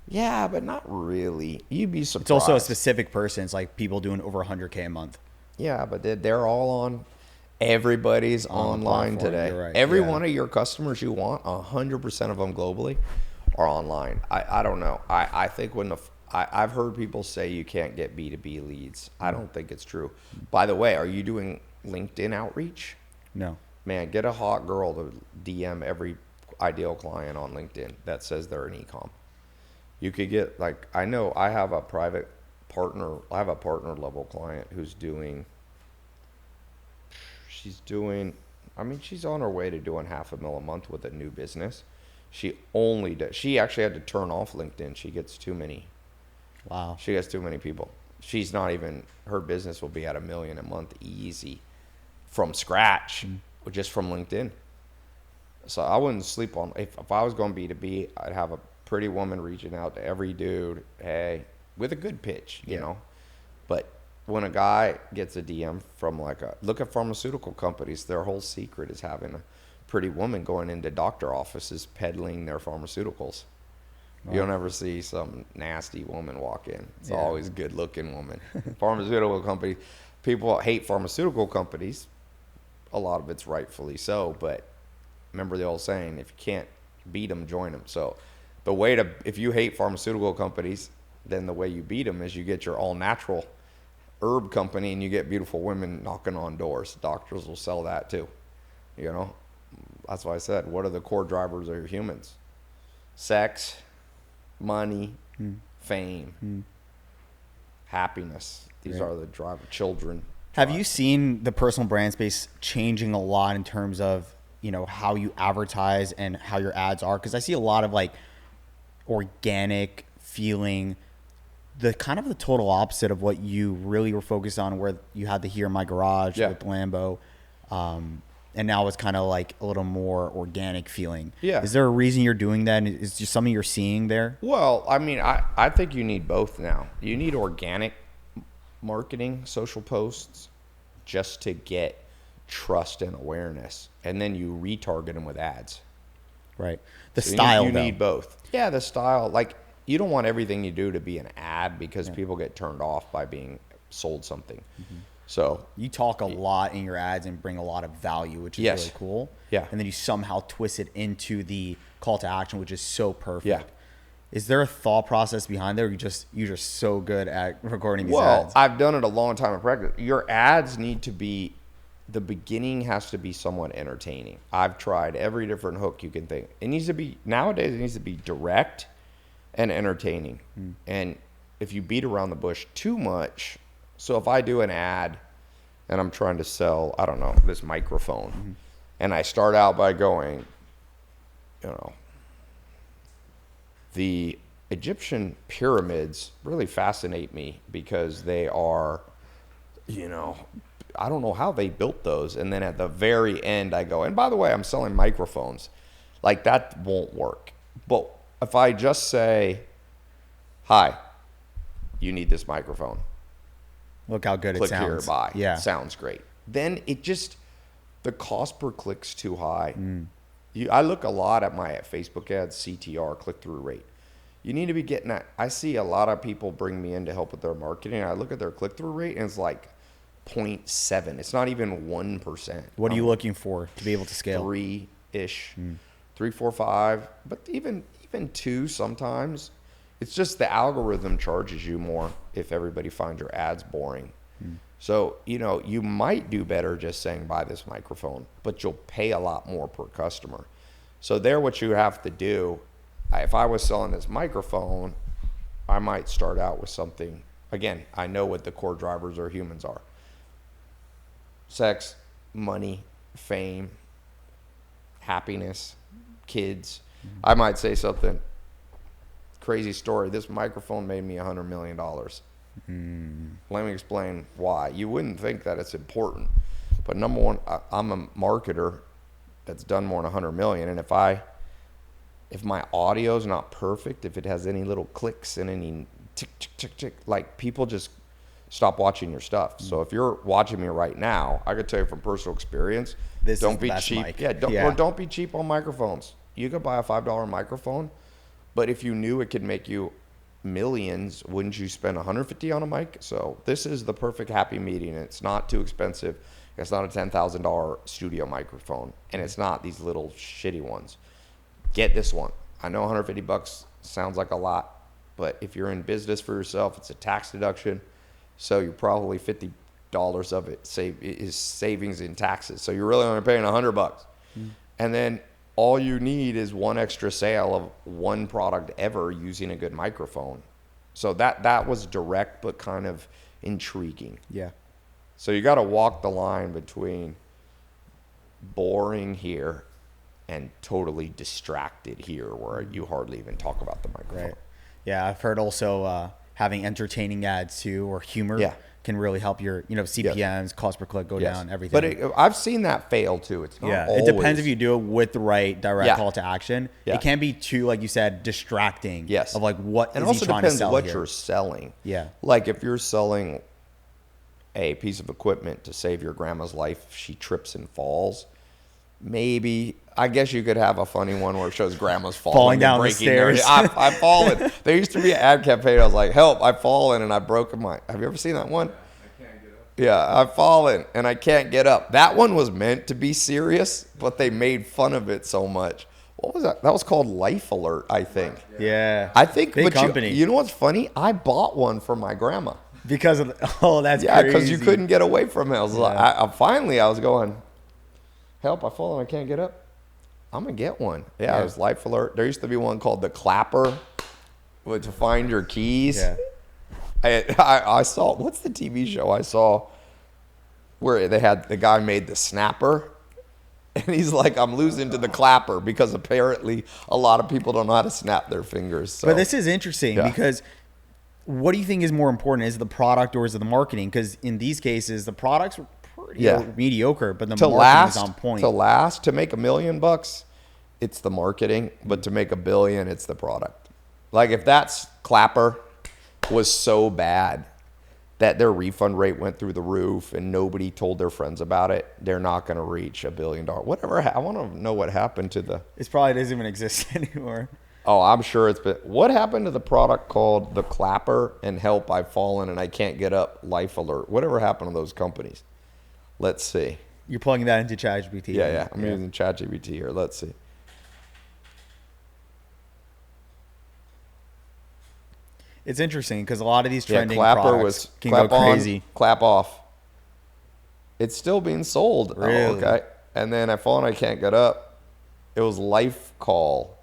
S2: Yeah, but not really. You'd be surprised.
S1: It's also a specific person. It's like people doing over 100K a month.
S2: Yeah, but they're all on. Everybody's
S1: On the
S2: online
S1: platform,
S2: today.
S1: you're right,
S2: Every
S1: yeah.
S2: one of your customers you want, 100% of them globally, are online. I don't know. I think I've heard people say you can't get B2B leads. I don't think it's true. By the way, are you doing LinkedIn outreach?
S1: No.
S2: Man, get a hot girl to DM every ideal client on LinkedIn that says they're an e-com. You could get, like, I know I have a private partner. I have a partner level client who's doing, she's on her way to doing $500,000 a month with a new business. She actually had to turn off LinkedIn. She gets too many.
S1: Wow.
S2: She gets too many people. She's not even, her business will be at $1 million a month easy from scratch, just from LinkedIn. So I wouldn't sleep on, if I was going B2B, I'd have a pretty woman reaching out to every dude, hey, with a good pitch, you know. But when a guy gets a DM from look at pharmaceutical companies, their whole secret is having a pretty woman going into doctor offices peddling their pharmaceuticals. Wow. You don't ever see some nasty woman walk in. It's always a good looking woman. Pharmaceutical companies, people hate pharmaceutical companies. A lot of it's rightfully so, but remember the old saying, if you can't beat them, join them. So if you hate pharmaceutical companies, then the way you beat them is you get your all natural herb company and you get beautiful women knocking on doors. Doctors will sell that too. You know, that's why I said, what are the core drivers of your humans? Sex, money, fame, happiness. These are the driver. Children.
S1: Have you seen the personal brand space changing a lot in terms of, you know, how you advertise and how your ads are? Because I see a lot of like organic feeling, the kind of the total opposite of what you really were focused on, where you had the Here in My Garage with Lambo. And now it's kind of like a little more organic feeling. Yeah. Is there a reason you're doing that? Is just something you're seeing there?
S2: Well, I mean, I think you need both now. You need organic marketing, social posts, just to get trust and awareness. And then you retarget them with ads.
S1: Right. The style,
S2: you need both. Yeah, the style. Like, you don't want everything you do to be an ad because people get turned off by being sold something. So
S1: you talk a lot in your ads and bring a lot of value, which is really cool.
S2: Yeah.
S1: And then you somehow twist it into the call to action, which is so perfect.
S2: Yeah.
S1: Is there a thought process behind there? Or you're just so good at recording these ads?
S2: Well, I've done it a long time in practice. Your ads need to be, the beginning has to be somewhat entertaining. I've tried every different hook you can think. Nowadays it needs to be direct and entertaining. And if you beat around the bush too much, so if I do an ad and I'm trying to sell, I don't know, this microphone, and I start out by going, you know, the Egyptian pyramids really fascinate me because they are, you know, I don't know how they built those. And then at the very end I go, and by the way, I'm selling microphones. Like, that won't work. But if I just say, hi, you need this microphone.
S1: Look how good
S2: Click
S1: it sounds.
S2: Click here, buy.
S1: Yeah.
S2: Sounds great. Then the cost per click's too high. I look a lot at my Facebook ads, CTR, click-through rate. You need to be getting that. I see a lot of people bring me in to help with their marketing. I look at their click-through rate, and it's like 0.7. It's not even 1%.
S1: What are you looking for to be able to scale?
S2: 3-ish, 3, 4, 5, but even 2 sometimes. It's just the algorithm charges you more if everybody finds your ads boring. So, you know, you might do better just saying buy this microphone, but you'll pay a lot more per customer. So what you have to do, if I was selling this microphone, I might start out with something. Again, I know what the core drivers of humans are. Sex, money, fame, happiness, kids. I might say something. Crazy story. This microphone made me $100 million. Let me explain why. You wouldn't think that it's important, but number one, I'm a marketer that's done more than 100 million, and if my audio is not perfect, if it has any little clicks and any tick tick tick tick, like, people just stop watching your stuff. So if you're watching me right now, I could tell you from personal experience, don't be cheap. Don't be cheap on microphones. You could buy a $5 microphone, but if you knew it could make you millions, wouldn't you spend $150 on a mic? So this is the perfect happy medium. It's not too expensive. It's not a $10,000 studio microphone, and it's not these little shitty ones. Get this one. I know $150 sounds like a lot, but if you're in business for yourself, it's a tax deduction. So you're probably $50 of it is savings in taxes. So you're really only paying $100. And then all you need is one extra sale of one product ever using a good microphone. So that was direct but kind of intriguing.
S1: Yeah.
S2: So you got to walk the line between boring here and totally distracted here, where you hardly even talk about the microphone.
S1: Right. Yeah, I've heard also having entertaining ads too, or humor can really help your, CPMs, cost per click go down, everything.
S2: But I've seen that fail too. It's not always.
S1: It depends if you do it with the right direct call to action.
S2: Yeah.
S1: It can be too, like you said, distracting.
S2: Yes.
S1: Of like what
S2: and
S1: is
S2: also
S1: he trying to
S2: depends
S1: sell
S2: what
S1: here.
S2: you're selling.
S1: Yeah.
S2: Like if you're selling a piece of equipment to save your grandma's life if she trips and falls, maybe, I guess you could have a funny one where it shows grandma's falling
S1: down
S2: and
S1: the
S2: breaking
S1: stairs.
S2: I've fallen. There used to be an ad campaign. I was like, help, I've fallen and I've broken my, have you ever seen that one?
S3: I can't get up.
S2: Yeah, I've fallen and I can't get up. That one was meant to be serious, but they made fun of it so much. What was that? That was called Life Alert, I think.
S1: Yeah.
S2: I think,
S1: Big
S2: but
S1: company.
S2: you know what's funny? I bought one for my grandma.
S1: Because of, that's
S2: Yeah,
S1: crazy.
S2: because you couldn't get away from it. I was like, finally, I was going, help, I fall and I can't get up. I'm going to get one. Yeah, it was Life Alert. There used to be one called the Clapper to find your keys.
S1: Yeah.
S2: I saw, what's the TV show I saw where they had, the guy made the Snapper? And he's like, I'm losing to the Clapper because apparently a lot of people don't know how to snap their fingers. So.
S1: But this is interesting because what do you think is more important? Is it the product or is it the marketing? Because in these cases, the products were pretty mediocre, but the marketing is on point.
S2: To make $1 million, it's the marketing. But to make $1 billion, it's the product. Like if that's Clapper was so bad that their refund rate went through the roof and nobody told their friends about it, they're not going to reach $1 billion. Whatever. I want to know what happened to the.
S1: It probably doesn't even exist anymore.
S2: Oh, I'm sure it's been. What happened to the product called the Clapper and Help, I've Fallen and I Can't Get Up, Life Alert? Whatever happened to those companies? Let's see.
S1: You're plugging that into ChatGPT.
S2: Yeah. I'm using ChatGPT here. Let's see.
S1: It's interesting because a lot of these trending
S2: Clapper
S1: products can go crazy.
S2: Clap off. It's still being sold.
S1: Really?
S2: Oh, okay. And then I Fall and I Can't Get Up. It was Life Call.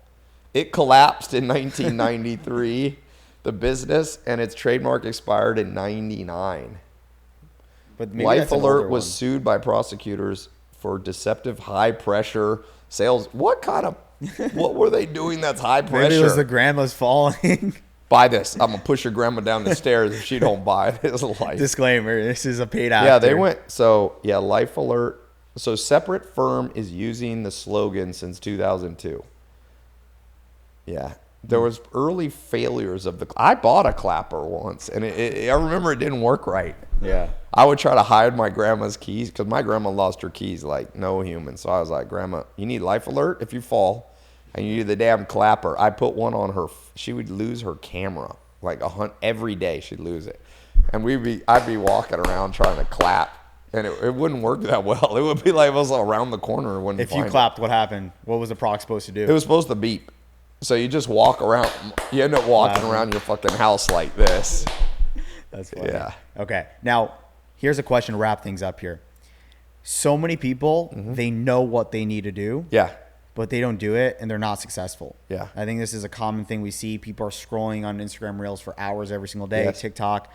S2: It collapsed in 1993, the business, and its trademark expired in 99.
S1: But maybe
S2: Life
S1: that's an
S2: Alert
S1: older
S2: was
S1: one.
S2: sued by prosecutors for deceptive high pressure sales. What kind of, what were they doing that's high pressure?
S1: Maybe it was the grandma's falling.
S2: Buy this. I'm going to push your grandma down the stairs if she don't buy it. It's Life.
S1: Disclaimer, this is a paid actor.
S2: Yeah, they went, Life Alert. So separate firm is using the slogan since 2002. Yeah. There was early failures of the, I bought a Clapper once and I remember it didn't work right.
S1: Yeah.
S2: I would try to hide my grandma's keys because my grandma lost her keys like no human. So I was like, Grandma, you need Life Alert if you fall and you do the damn Clapper. I put one on her. She would lose her camera like every day. She'd lose it. And I'd be walking around trying to clap and it wouldn't work that well. It would be like it was around the corner. And
S1: If you clapped, what happened? What was the proc supposed to do?
S2: It was supposed to beep. So you just walk around. You end up walking around your fucking house like this.
S1: That's funny.
S2: Yeah.
S1: Okay. Now, here's a question to wrap things up here. So many people, they know what they need to do.
S2: Yeah.
S1: But they don't do it and they're not successful.
S2: Yeah.
S1: I think this is a common thing we see. People are scrolling on Instagram Reels for hours every single day, TikTok.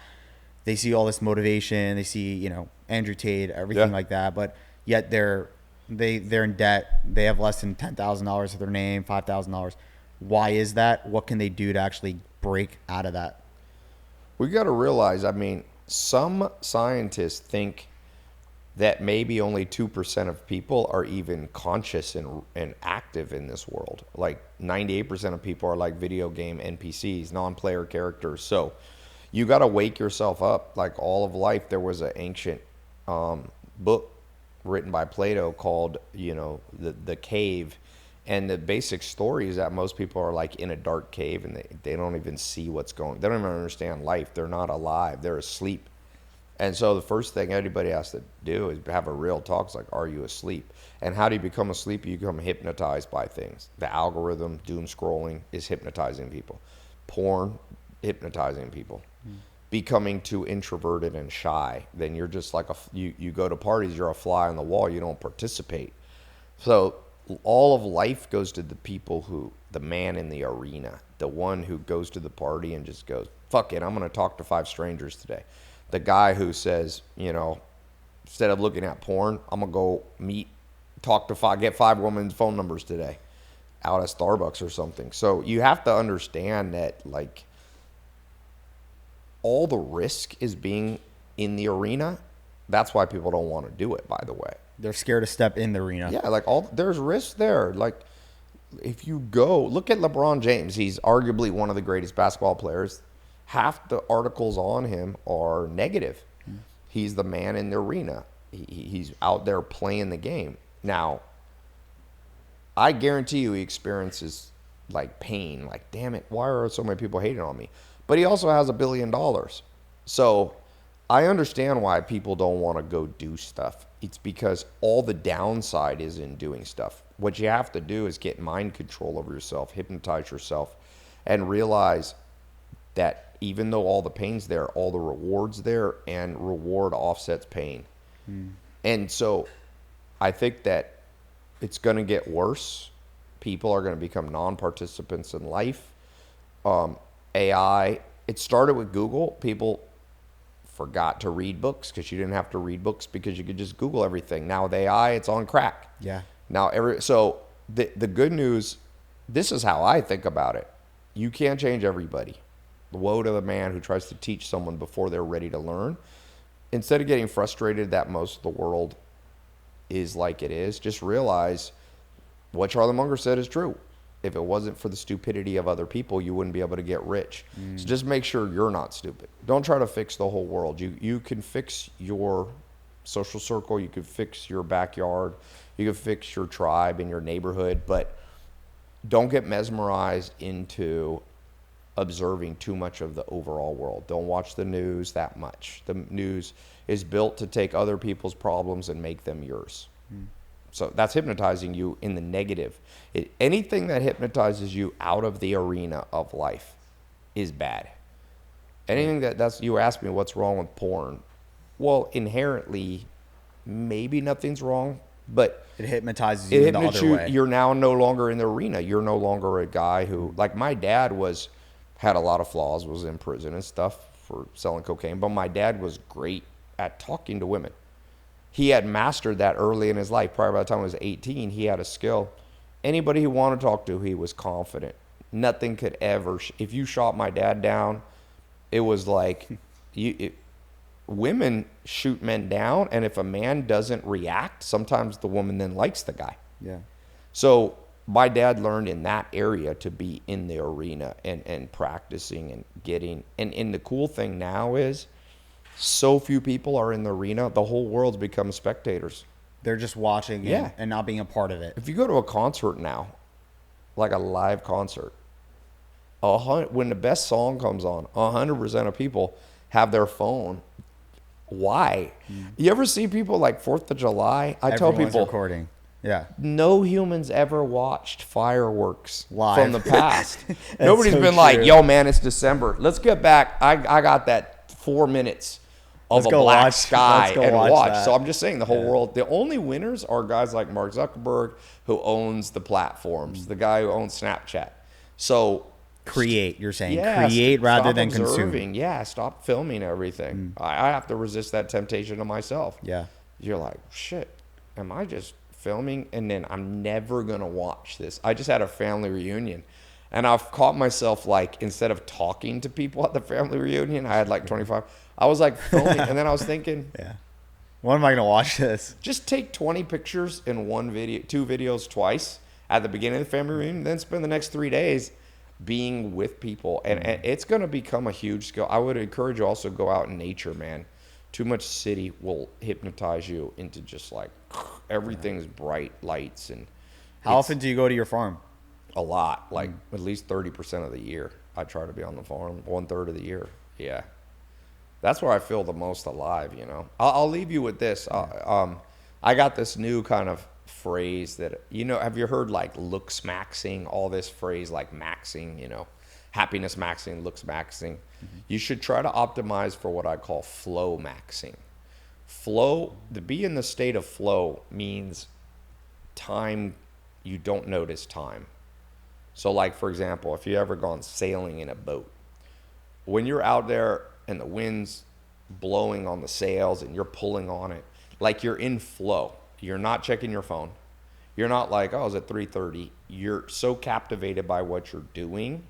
S1: They see all this motivation. They see, Andrew Tate, everything like that. But yet they're in debt. They have less than $10,000 to their name, $5,000. Why is that? What can they do to actually break out of that?
S2: We got to realize, some scientists think that maybe only 2% of people are even conscious and active in this world. Like 98% of people are like video game NPCs, non-player characters. So you got to wake yourself up. Like all of life, there was an ancient book written by Plato called, the Cave. And the basic story is that most people are like in a dark cave and they don't even see what's going. They don't even understand life. They're not alive. They're asleep. And so the first thing anybody has to do is have a real talk. It's like, are you asleep? And how do you become asleep? You become hypnotized by things. The algorithm, doom scrolling, is hypnotizing people. Porn, hypnotizing people. Becoming too introverted and shy, then you're just like you go to parties, you're a fly on the wall, you don't participate. So all of life goes to the people the man in the arena, the one who goes to the party and just goes, fuck it, I'm going to talk to 5 strangers today. The guy who says, instead of looking at porn, I'm going to go get 5 women's phone numbers today out at Starbucks or something. So you have to understand that, like, all the risk is being in the arena. That's why people don't want to do it, by the way.
S1: They're scared to step in the arena.
S2: Yeah, like there's risk there. Like, if you go, look at LeBron James. He's arguably one of the greatest basketball players. Half the articles on him are negative. He's the man in the arena. He's out there playing the game. Now, I guarantee you he experiences like pain. Like, damn it, why are so many people hating on me? But he also has $1 billion. So I understand why people don't want to go do stuff. It's because all the downside is in doing stuff. What you have to do is get mind control over yourself, hypnotize yourself, and realize that even though all the pain's there, all the reward's there, and reward offsets pain. And so I think that it's going to get worse. People are going to become non-participants in life. AI, it started with Google. People forgot to read books because you didn't have to read books because you could just Google everything. Now with AI, it's on crack.
S1: Yeah.
S2: Now so the good news, this is how I think about it. You can't change everybody. Woe to the man who tries to teach someone before they're ready to learn. Instead of getting frustrated that most of the world is like it is, just realize what Charlie Munger said is true. If it wasn't for the stupidity of other people, you wouldn't be able to get rich. So just make sure you're not stupid. Don't try to fix the whole world. You can fix your social circle. You can fix your backyard. You can fix your tribe and your neighborhood. But don't get mesmerized into observing too much of the overall world. Don't watch the news that much. The news is built to take other people's problems and make them yours. So that's hypnotizing you in the negative. Anything that hypnotizes you out of the arena of life is bad. Anything you asked me what's wrong with porn. Well, inherently, maybe nothing's wrong, but
S1: it hypnotizes you in the other way.
S2: You're now no longer in the arena. You're no longer a guy who, like, my dad had a lot of flaws, was in prison and stuff for selling cocaine, but my dad was great at talking to women. He had mastered that early in his life. Probably by the time he was 18, he had a skill. Anybody he wanted to talk to, he was confident. Nothing could ever, if you shot my dad down, it was like, women shoot men down, and if a man doesn't react, sometimes the woman then likes the guy.
S1: Yeah.
S2: So my dad learned in that area to be in the arena and practicing and getting, and the cool thing now is, so few people are in the arena. The whole world's become spectators.
S1: They're just watching and not being a part of it.
S2: If you go to a concert now, like a live concert, when the best song comes on, 100% of people have their phone. Why? You ever see people like 4th of July? Tell people,
S1: recording. Yeah.
S2: No humans ever watched fireworks
S1: live
S2: from the past. Nobody's been like, yo, man, it's December. Let's get back. I got that 4 minutes of a black sky and watch. That. So I'm just saying the whole world, the only winners are guys like Mark Zuckerberg, who owns the platforms, the guy who owns Snapchat. So
S1: create, you're saying, create rather than consume.
S2: Yeah, stop filming everything. I have to resist that temptation to myself.
S1: Yeah.
S2: You're like, shit, am I just filming? And then I'm never going to watch this. I just had a family reunion. And I've caught myself, like, instead of talking to people at the family reunion, I had like 25. I was like filming, and then I was thinking,
S1: when am I going to watch this?
S2: Just take 20 pictures in one video, 2 videos twice at the beginning of the family reunion, then spend the next 3 days being with people. And it's going to become a huge skill. I would encourage you also go out in nature, man. Too much city will hypnotize you into just like everything's bright lights and
S1: How often do you go to your farm?
S2: A lot, like at least 30% of the year. I try to be on the farm 1/3 of the year. Yeah. That's where I feel the most alive, you know. I'll leave you with this. I got this new kind of phrase that, you know, have you heard like looks maxing, all this phrase like maxing, you know, happiness maxing, looks maxing. You should try to optimize for what I call flow maxing. Flow, to be in the state of flow means time, you don't notice time. So like, for example, if you ever gone sailing in a boat, when you're out there and the wind's blowing on the sails and you're pulling on it, like you're in flow. You're not checking your phone. You're not like, oh, it's at 3:30. You're so captivated by what you're doing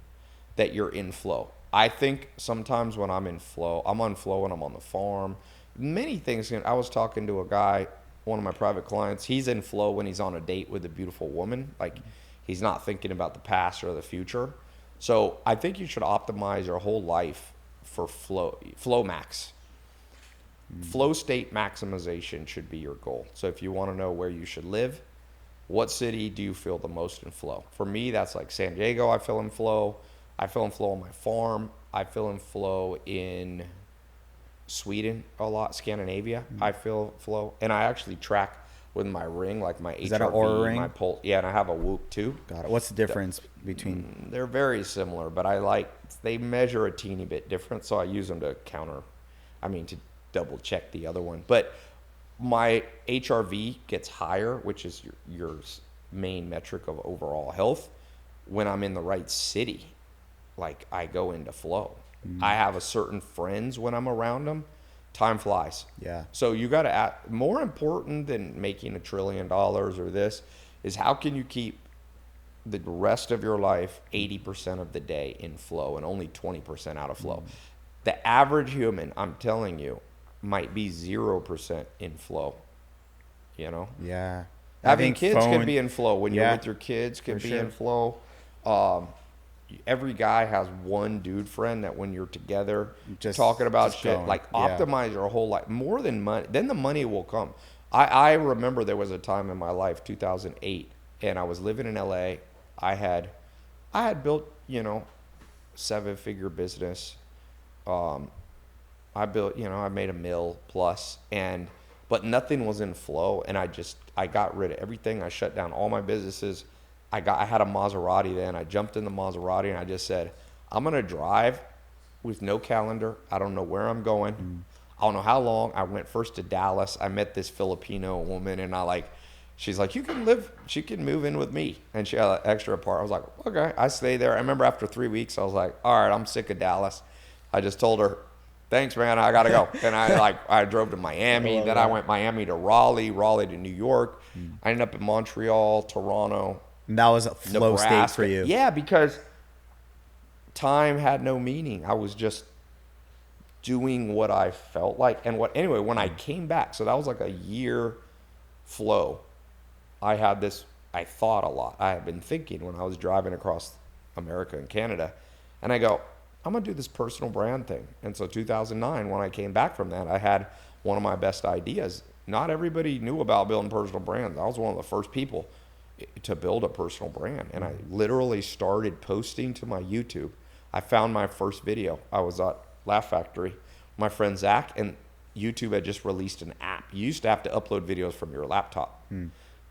S2: that you're in flow. I think sometimes when I'm in flow, I'm on flow when I'm on the farm. Many things. I was talking to a guy, one of my private clients. He's in flow when he's on a date with a beautiful woman. Like he's not thinking about the past or the future. So I think you should optimize your whole life for flow max. Flow state maximization should be your goal. So if you want to know where you should live, what city do you feel the most in flow? For me, that's like San Diego. I feel in flow. I feel in flow on my farm. I feel in flow in Sweden a lot, Scandinavia. I feel flow. And I actually track with my ring, like my
S1: Is that an Oura ring?
S2: my pulse. Yeah, and I have a Whoop too.
S1: Got it. What's the difference between?
S2: They're very similar, but they measure a teeny bit different, so I use them to to double check the other one. But my HRV gets higher, which is your main metric of overall health, when I'm in the right city. Like I go into flow. I have a certain friends when I'm around them. Time flies.
S1: Yeah.
S2: So you got to more important than making $1 trillion or this is how can you keep the rest of your life 80% of the day in flow and only 20% out of flow. The average human, I'm telling you, might be 0% in flow. You know?
S1: Yeah.
S2: Having kids can be in flow. When you're with your kids can be in flow. Every guy has one dude friend that when you're together just talking about shit, going. Like optimize your whole life more than money. Then the money will come. I remember there was a time in my life, 2008, and I was living in LA. I had built, 7-figure business. I built, I made $1 million plus, but nothing was in flow. And I got rid of everything. I shut down all my businesses. I had a Maserati then. I jumped in the Maserati and I just said, I'm going to drive with no calendar. I don't know where I'm going. I don't know how long. I went first to Dallas. I met this Filipino woman and she's like, she can move in with me. And she had an extra apartment. I was like, okay. I stayed there. I remember after 3 weeks, I was like, all right, I'm sick of Dallas. I just told her, thanks, man. I got to go. And I drove to Miami. Then I went Miami to Raleigh to New York. I ended up in Montreal, Toronto.
S1: And that was a flow state for you.
S2: Yeah, because time had no meaning. I was just doing what I felt like. And when I came back, so that was like a year flow. I thought a lot. I had been thinking when I was driving across America and Canada. And I go, I'm going to do this personal brand thing. And so 2009, when I came back from that, I had one of my best ideas. Not everybody knew about building personal brands. I was one of the first people to build a personal brand. And I literally started posting to my YouTube. I found my first video. I was at Laugh Factory. My friend Zach, and YouTube had just released an app. You used to have to upload videos from your laptop.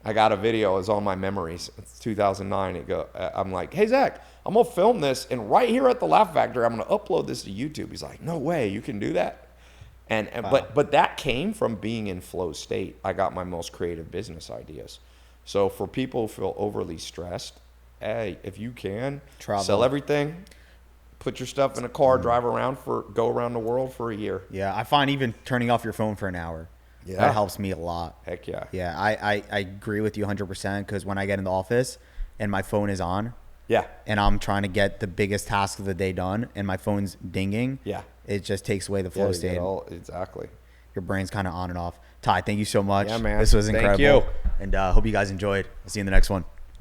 S2: I got a video. It was on my memories. It's 2009. I'm like, hey, Zach, I'm going to film this. And right here at the Laugh Factory, I'm going to upload this to YouTube. He's like, no way, you can do that? Wow. But that came from being in flow state. I got my most creative business ideas. So for people who feel overly stressed, hey, if you can, sell everything, put your stuff in a car, go around the world for a year.
S1: Yeah, I find even turning off your phone for an hour, that helps me a lot.
S2: Heck yeah.
S1: Yeah, I agree with you 100% because when I get in the office and my phone is on, and I'm trying to get the biggest task of the day done and my phone's dinging, it just takes away the flow state.
S2: Exactly.
S1: Your brain's kind of on and off. Tai, thank you so much.
S2: Yeah, man.
S1: This was incredible.
S2: Thank you.
S1: And hope you guys enjoyed. I'll see you in the next one.